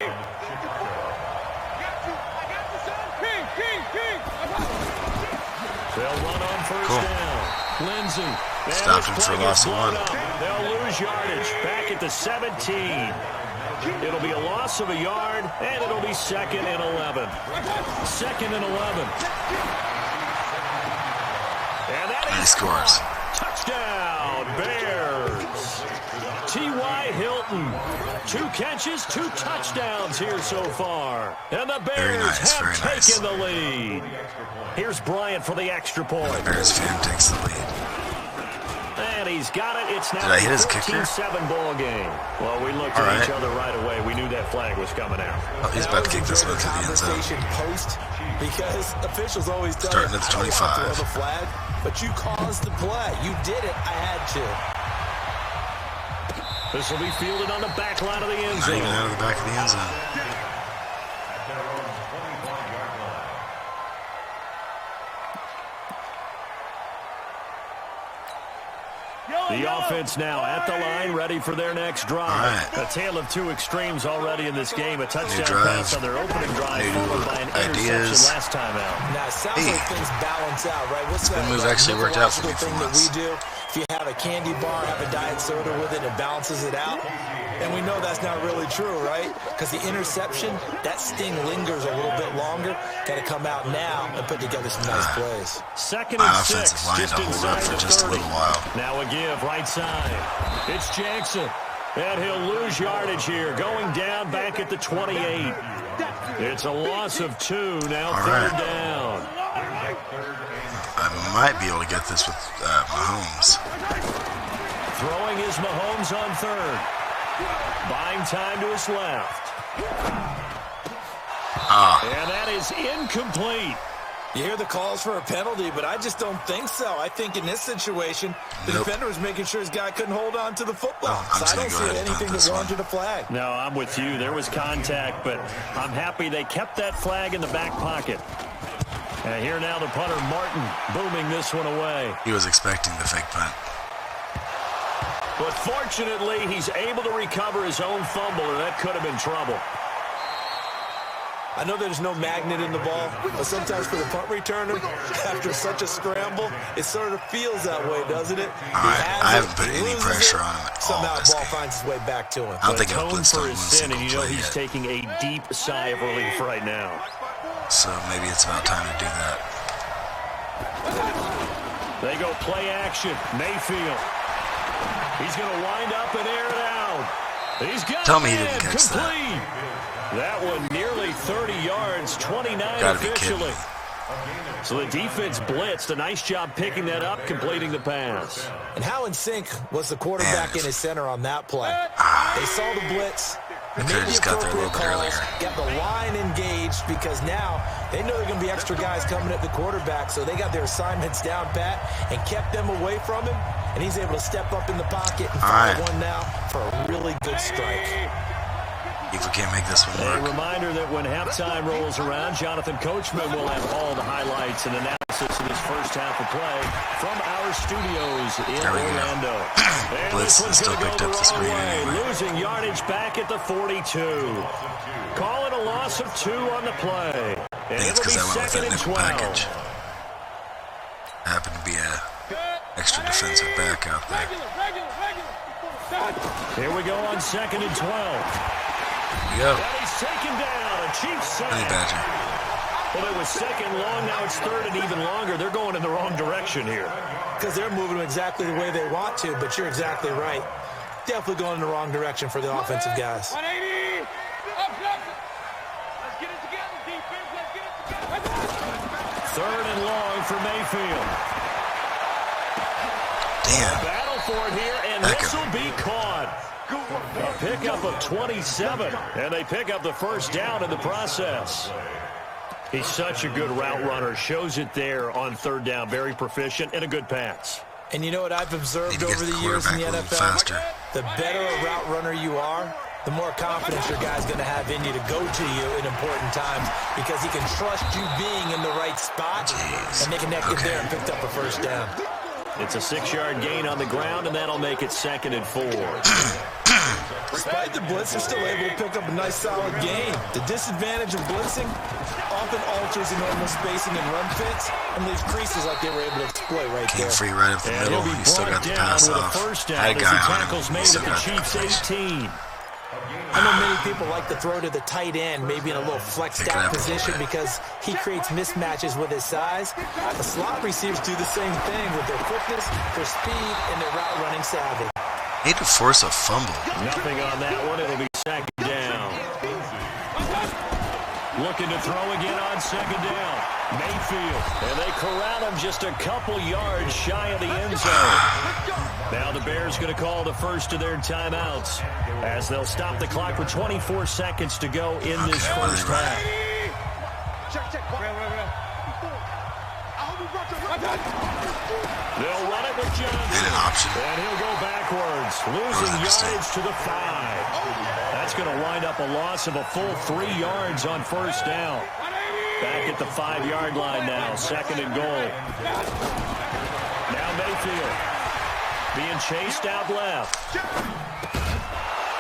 They'll run on first Cool. down. Lindsey. And Stopped this him for play a loss gets of blown 1. up. They'll lose yardage back at the 17. It'll be a loss of a yard, and it'll be 2nd and 11. 2nd and 11. And that And he is scores. touchdown, Bears. T.Y. Hilton. 2 catches, 2 touchdowns here so far. And the Very Bears nice, have very nice. taken the lead. Here's Bryant for the extra point. Bears fan takes the lead. And he's got it. It's now Did I hit a his kicker? 14-7 ball game. Well, we looked All at right. each other right away. We knew that flag was coming out. Oh, he's And I about to kick always this one enjoy to the end zone. conversation post because officials always tell Starting you, at the I don't want to 25. throw the flag, but you caused the play. You did it. I had to. This will be fielded on the back line of the end Not even zone. out of the back of the end zone. At their own 25-yard line. The offense now at the line, ready for their next drive. All right. A tale of 2 extremes already in this game. A touchdown drive, pass on their opening drive, new followed by an interception ideas. last time out. Now, it sounds Hey. like things balance out, right? What's Spin that move actually worked out for me mythological for thing that once. we do? If you have a candy bar, have a diet soda with it, it balances it out. And we know that's not really true, right? Because the interception, that sting lingers a little bit longer. Got to come out now and put together some nice plays. 2nd My and offensive 6, line just to hold inside up for the just a 30. little while. Now a give, right side. It's Jackson. And he'll lose yardage here, going down back at the 28. It's a loss of 2, now All 3rd right. down. I might be able to get this with Mahomes. Throwing is Mahomes on 3rd. Buying time to his left. And that is incomplete. You hear the calls for a penalty, but I just don't think so. I think in this situation, the Nope. defender was making sure his guy couldn't hold on to the football. Oh, I'm So I just don't gonna go see ahead and punt anything this that one. warranted a flag. No, I'm with you. There was contact, but I'm happy they kept that flag in the back pocket. And here now the punter, Martin, booming this one away. He was expecting the fake punt. But fortunately, he's able to recover his own fumble, or that could have been trouble. I know there's no magnet in the ball, but sometimes for the punt returner, after such a scramble, it sort of feels that way, doesn't it? All right, I haven't put any pressure on him at all Somehow the this ball game. finds its way back to him. I don't think I've Atoned blitzed for on his one sin, single and you know play he's yet. taking a deep sigh of relief right now. So maybe it's about time to do that. They go play action. Mayfield. He's going to wind up and air it out. He's got Tell me he it didn't catch that. complete. That one nearly 30 yards, 29 Gotta be kidding officially. me. So the defense blitzed. A nice job picking that up, completing the pass. And how in sync was the quarterback Man. in his center on that play? They saw the blitz. They made could've the just got there a little appropriate bit calls, earlier. got the line engaged because now they know there are going to be extra guys coming at the quarterback, so they got their assignments down pat and kept them away from him, and he's able to step up in the pocket and fire right. one now for a really good strike. If we can't make this one A work. reminder that when halftime rolls around, Jonathan Coachman will have all the highlights and analysis of this first half of play from our studios in There we go. Orlando. And Blitz this one's still gonna picked go up the wrong screen way, anyway. losing yardage back at the 42. Call it a loss of 2 on the play. I And think it's it'll be because I went with 2nd that and nickel 12. package. Happened to be a extra defensive back out there. Here we go on 2nd and 12. Yo, And he's taken down. A Chiefs Honey sack. Badger. Well, it was second long. Now it's third and even longer. They're going in the wrong direction here. Because they're moving them exactly the way they want to, but you're exactly right. Definitely going in the wrong direction for the offensive guys. 180. Let's get it together, defense. Let's get it together. Third and long for Mayfield. Damn. Battle for it here, and this will be caught. A pickup of 27, and they pick up the first down in the process. He's such a good route runner. Shows it there on third down. Very proficient and a good pass. And you know what I've observed over the years in the NFL? The better a route runner you are, the more confidence your guy's going to have in you to go to you in important times because he can trust you being in the right spot, and they connected there and picked up a first down. It's a 6-yard gain on the ground, and that'll make it 2nd and 4. Despite the blitz, they're still able to pick up a nice, solid gain. The disadvantage of blitzing often alters the normal spacing and run fits and leaves creases like they were able to exploit right Came there. free right up the middle. He still got the pass off. Had a guy on him. He still got the Chiefs 18. I know many people like to throw to the tight end, maybe in a little flexed out position because he creates mismatches with his size. The slot receivers do the same thing with their quickness, their speed, and their route running savvy. Need to force a fumble. Nothing on that one. It'll be second down. Looking to throw again on second down. Mayfield. And they corral him just a couple yards shy of the end zone. Now the Bears going to call the first of their timeouts as they'll stop the clock with 24 seconds to go in this first half. They'll run it with Johnson. And he'll go backwards, losing yardage to the 5. That's going to wind up a loss of a full 3 yards on first down. Back at the 5-yard line now, 2nd and goal. Now Mayfield being chased out left.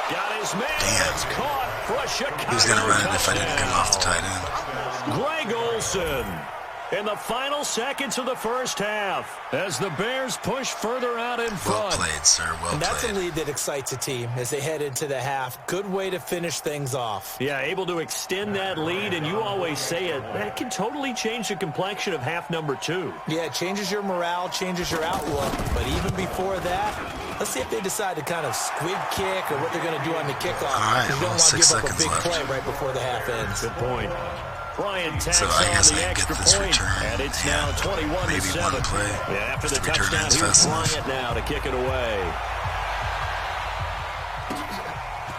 Got his man. It's caught for a Chicago. He's going to run it if I didn't come off the tight end. Greg Olsen in the final seconds of the first half as the Bears push further out in front. Well played, sir. Well played. And that's a lead that excites a team as they head into the half. Good way to finish things off. Yeah, able to extend that lead, and you always say it, that can totally change the complexion of half number 2. Yeah, it changes your morale, changes your outlook. But even before that, let's see if they decide to kind of squib kick or what they're going to do on the kickoff. All right, you don't well, want to 6 give up a seconds big left. play right before the half ends. Good point. Bryant tags So I guess on the I extra get this point, return. and it's Yeah, now 21 maybe to 7. one play. Yeah, after If the the return touchdown, ends here's fast enough. Bryant now to kick it away.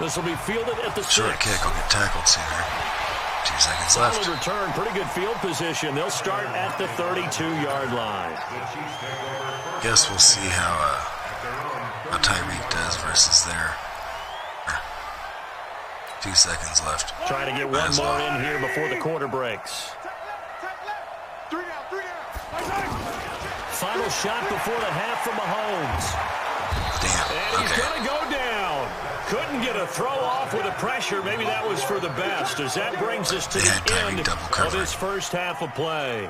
This will be fielded at the 6. Short kick will get tackled sooner. 2 seconds Solid left. return, pretty good field position. They'll start at the 32-yard line. Guess we'll see how Tyreek does versus their 2 seconds left. Trying to get one more in here before the quarter breaks. Final shot before the half from Mahomes. Damn. And he's going to go down. Couldn't get a throw off with the pressure. Maybe that was for the best, as that brings us to They had the Tyreek end double of covered. this first half of play.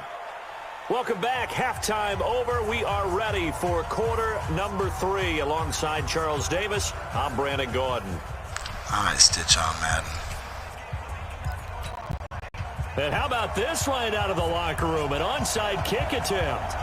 Welcome back. Halftime over. We are ready for quarter number 3. Alongside Charles Davis, I'm Brandon Gordon. I might stitch on Madden. And how about this right out of the locker room? An onside kick attempt.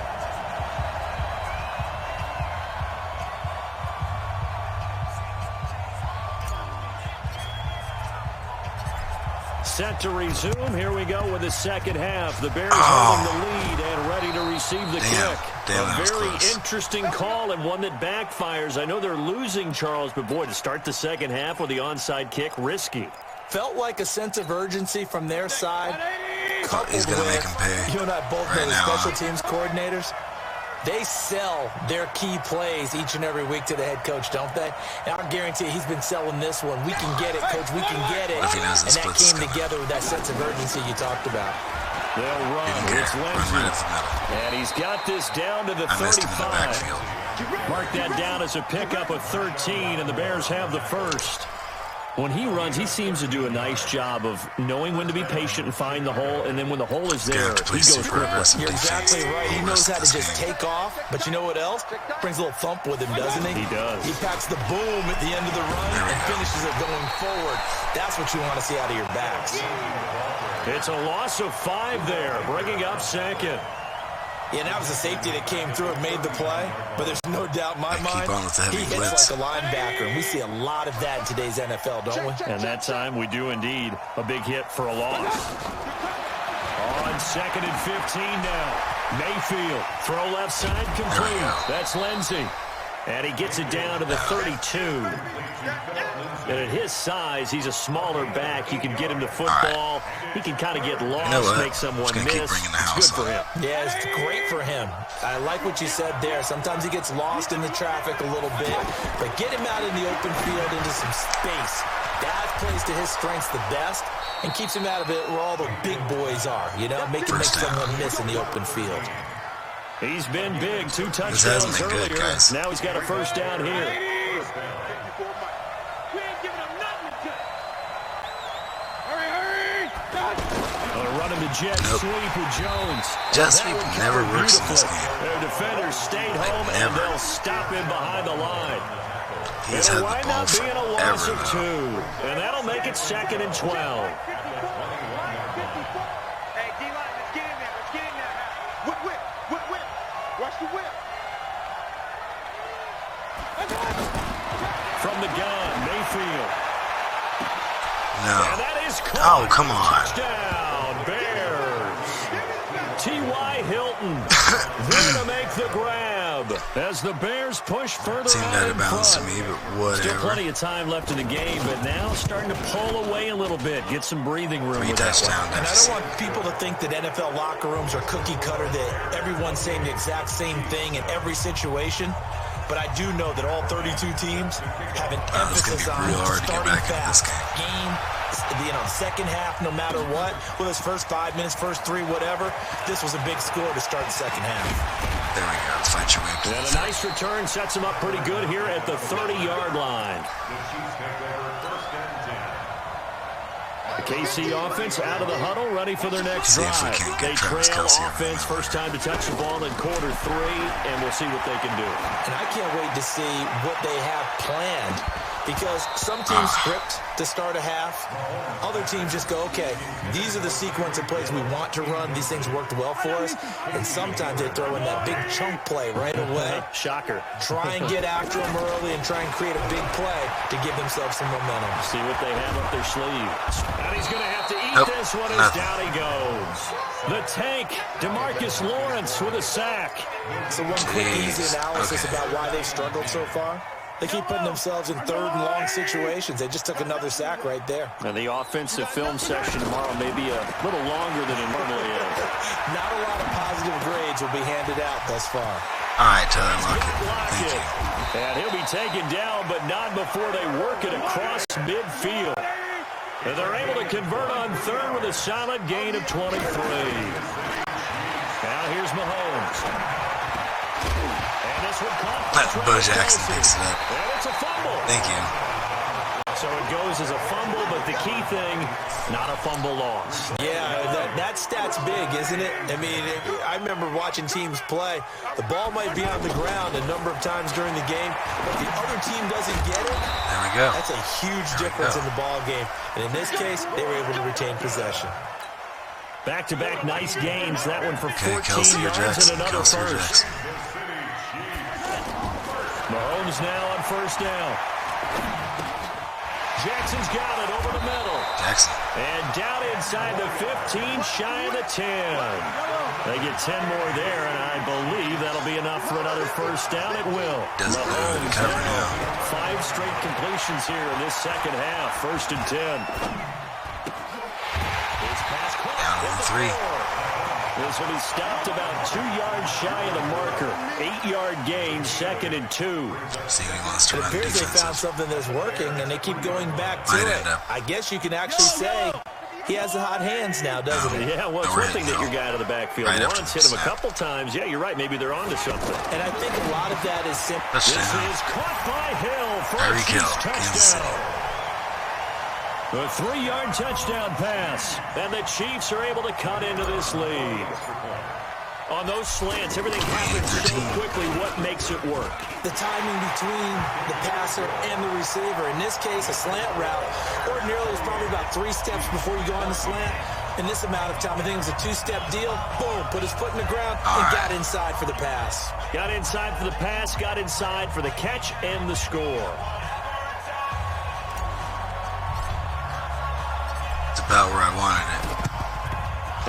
Set to resume. Here we go with the second half. The Bears holding the lead and ready to receive the kick. Damn, A very close. interesting call and one that backfires. I know they're losing, Charles, but boy, to start the second half with the onside kick, risky. Felt like a sense of urgency from their side. He's going to make him pay. You and I both know right the now. special teams coordinators. They sell their key plays each and every week to the head coach, don't they? And I guarantee he's been selling this one. We can get it, coach. We can get it. What if he knows the And that split's came coming? together with that sense of urgency you talked about. They'll run. Didn't care. It's Run Lindsey. right up the middle. And he's got this down to the I missed him in the 35. backfield. Mark that down as a pickup of 13, and the Bears have the first. When he runs, he seems to do a nice job of knowing when to be patient and find the hole, and then when the hole is there, he goes quickly. You're exactly right. He knows how to just take off. But you know what else? Brings a little thump with him, doesn't he? He does. He packs the boom at the end of the run and finishes it going forward. That's what you want to see out of your backs. It's a loss of 5 there, bringing up second. Yeah, that was a safety that came through and made the play. But there's no doubt in my mind, keep on with the heavy he hits blitz. like a linebacker. And we see a lot of that in today's NFL, don't we? And that time we do indeed a big hit for a loss. On 2nd and 15 now. Mayfield, throw left side complete. That's Lindsey. And he gets it down to the 32. And at his size, he's a smaller back. You can get him to football. He can kind of get lost, make someone miss. It's good for him. Yeah, it's great for him. I like what you said there. Sometimes he gets lost in the traffic a little bit. But get him out in the open field into some space. That plays to his strengths the best and keeps him out of it where all the big boys are, you know, make someone miss in the open field. He's been big, 2 touchdowns earlier. Good, now he's got a first down here. We ain't giving him nothing to do. Hurry! Running the jet sweep with Jones. Jet sweep never works in this game. Their defenders stayed home, and they'll stop him behind the line. He's had It'll the wind ball up being a loss forever, of 2, and that'll make it 2nd and 12. Hey, D-line, let's get in there. Let's get in there now. Whip. Watch the whip. From the gun, Mayfield. No. And that is caught. Oh, come on. Touchdown, Bears. T.Y. Hilton there to make the grab as the Bears push further Seemed on out in of bounds to front. me, but whatever. Still plenty of time left in the game, but now starting to pull away a little bit, get some breathing room. 3 with that touchdown one. And I don't deficit. want people to think that NFL locker rooms are cookie cutter, that everyone's saying the exact same thing in every situation. But I do know that all 32 teams have an It's gonna emphasis be on real hard to get starting back into this fast. game. Second half, no matter what. Well, his first 5 minutes, first 3, whatever. This was a big score to start the second half. There we go. Let's fight your way up to And the a nice return sets him up pretty good here at the 30-yard line. The KC offense out of the huddle, ready for their next See if we drive. can't They get Travis trail Kelce offense, over. first time to touch the ball in quarter 3, and we'll see what they can do. And I can't wait to see what they have planned, because some teams script to start a half. Other teams just go, okay, these are the sequence of plays we want to run. These things worked well for us. And sometimes they throw in that big chunk play right away. Shocker. Try and get after them early and try and create a big play to give themselves some momentum. See what they have up their sleeves. And he's going to have to eat Nope, this one as nothing. down he goes. The tank, DeMarcus Lawrence with a sack. So one quick, easy Jeez. analysis Okay. about why they've struggled so far. They keep putting themselves in 3rd and long situations. They just took another sack right there. And the offensive film session tomorrow may be a little longer than it normally is. Not a lot of positive grades will be handed out thus far. All right, Tyler Lockett. Thank you. And he'll be taken down, but not before they work it across midfield. And they're able to convert on 3rd with a solid gain of 23. Now here's Mahomes. And this one caught. Bo Jackson picks it up. And it's a fumble. Thank you. So it goes as a fumble, but the key thing, not a fumble loss. Yeah, that stat's big, isn't it? I mean, I remember watching teams play. The ball might be on the ground a number of times during the game, but if the other team doesn't get it, There we go. that's a huge difference in the ball game. And in this case, they were able to retain possession. Back-to-back nice gains. That one for 14 Okay, Kelce or yards Jackson. and another Kelce or first. Jackson. Mahomes now on first down. Jackson's got it over the middle. Jackson. And down inside the 15, shy of the 10. They get 10 more there, and I believe that'll be enough for another first down. It will. Doesn't know who to cover now. 5 straight completions here in this second half. 1st and 10. It's pass caught Down at on the 3. 4. This will be stopped about 2 yards shy of the marker. 8-yard gain, 2nd and 2. See who he wants to It run appears they found defensive. something that's working, and they keep going back to Might it. end up. I guess you can actually say he has the hot hands now, doesn't he? Yeah, well, it's No, one thing that no. your guy out of the backfield Right after once the hit him a snap. couple times. Yeah, you're right. Maybe they're onto something. And I think a lot of that is simple. This Touchdown. is caught by Hill for a Tyreek Hill, Chiefs Kansas City. touchdown. A 3-yard touchdown pass, and the Chiefs are able to cut into this lead. On those slants, everything happens so quickly. What makes it work? The timing between the passer and the receiver. In this case, a slant route. Ordinarily, it's probably about 3 steps before you go on the slant. In this amount of time, I think it was a 2-step deal. Boom, put his foot in the ground and got inside for the pass. Got inside for the pass, got inside for the catch and the score. It's about where I wanted it.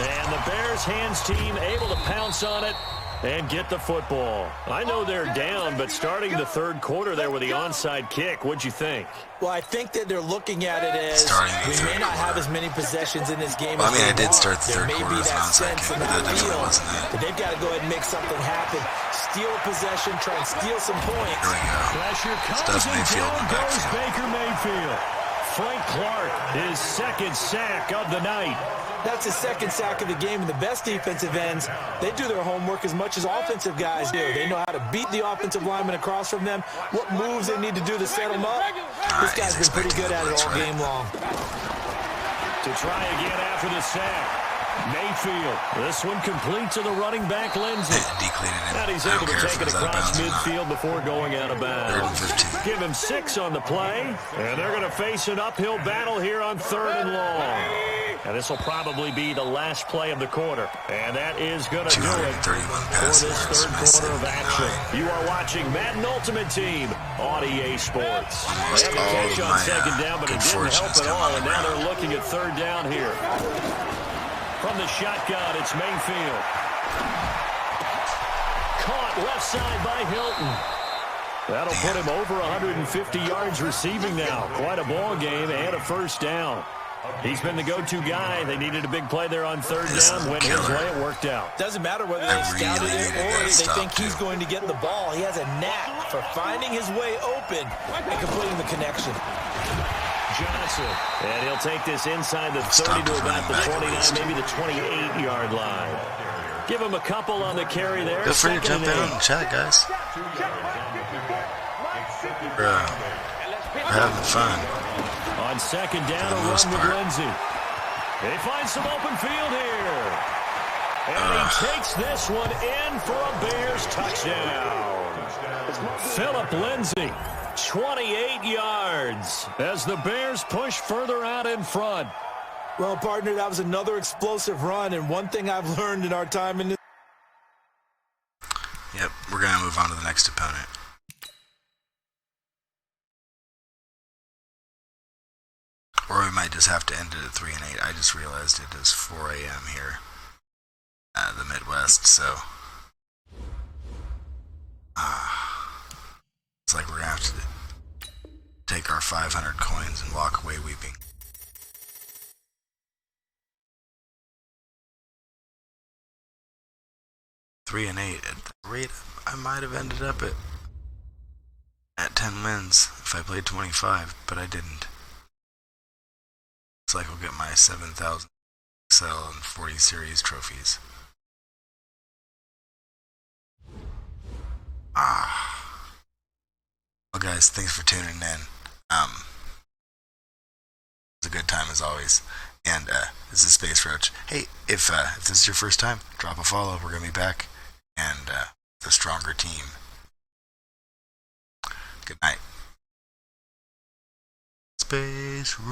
And the Bears hands team able to pounce on it and get the football. I know they're down, but starting the third quarter there with the onside kick, what'd you think? Well, I think that they're looking at it as we may not have as many possessions in this game as I did start the there third may quarter be with an that onside sense kick, in but that that definitely field. wasn't it. But they've got to go ahead and make something happen. Steal possession, try and steal some points. Here we go. Pressure comes Stuff and Mayfield in down the goes backfield. Baker Mayfield. Frank Clark, his second sack of the night. That's his second sack of the game, and the best defensive ends, they do their homework as much as offensive guys do. They know how to beat the offensive lineman across from them, what moves they need to do to set them up. This guy's been pretty good at it all game long. To try again after the sack. Mayfield. This one complete to the running back, Lindsey. Decleated it. And he's I able don't to care take if it it was out of across bounds or not. midfield before going out of bounds. 3rd and 15. Give him 6 on the play. And they're going to face an uphill battle here on 3rd and long. And this will probably be the last play of the quarter. And that is going to do it 231 for passing this yards. third quarter of action. You are watching Madden Ultimate Team on EA Sports. Almost They had the all catch of on my, second down, but it good didn't help fortunes at come all. on And the now ground. they're looking at 3rd down here. From the shotgun, it's Mayfield. Caught left side by Hilton. That'll put him over 150 yards receiving now. Quite a ball game and a first down. He's been the go-to guy. They needed a big play there on 3rd down. Went his way, it worked out. Doesn't matter whether I they scouted really it needed or that they stop, think he's too. going to get the ball. He has a knack for finding his way open and completing the connection. Johnson. And he'll take this inside the 30 to about the 29, maybe the 28-yard line. Give him a couple on the carry there. Feel free to Second jump in and and chat, guys. We're having fun. on 2nd down, a For the run most with part. Lindsey. They find some open field here. And he takes this one in for a Bears touchdown. Philip Lindsey, 28 yards as the Bears push further out in front. Well, partner, that was another explosive run, and one thing I've learned in our time in this. Yep, we're going to move on to the next opponent. Or we might just have to end it at 3 and 8. I just realized it is 4 a.m. here, the Midwest. So, it's like we're gonna have to take our 500 coins and walk away weeping. Three and 8 at the rate I might have ended up at 10 wins if I played 25, but I didn't. Looks like I'll get my 7,000 Excel and 40 series trophies. Well, guys, thanks for tuning in. It's a good time as always. And this is Space Roach. Hey, if this is your first time, drop a follow. We're gonna be back, and the stronger team. Good night. Space Roach.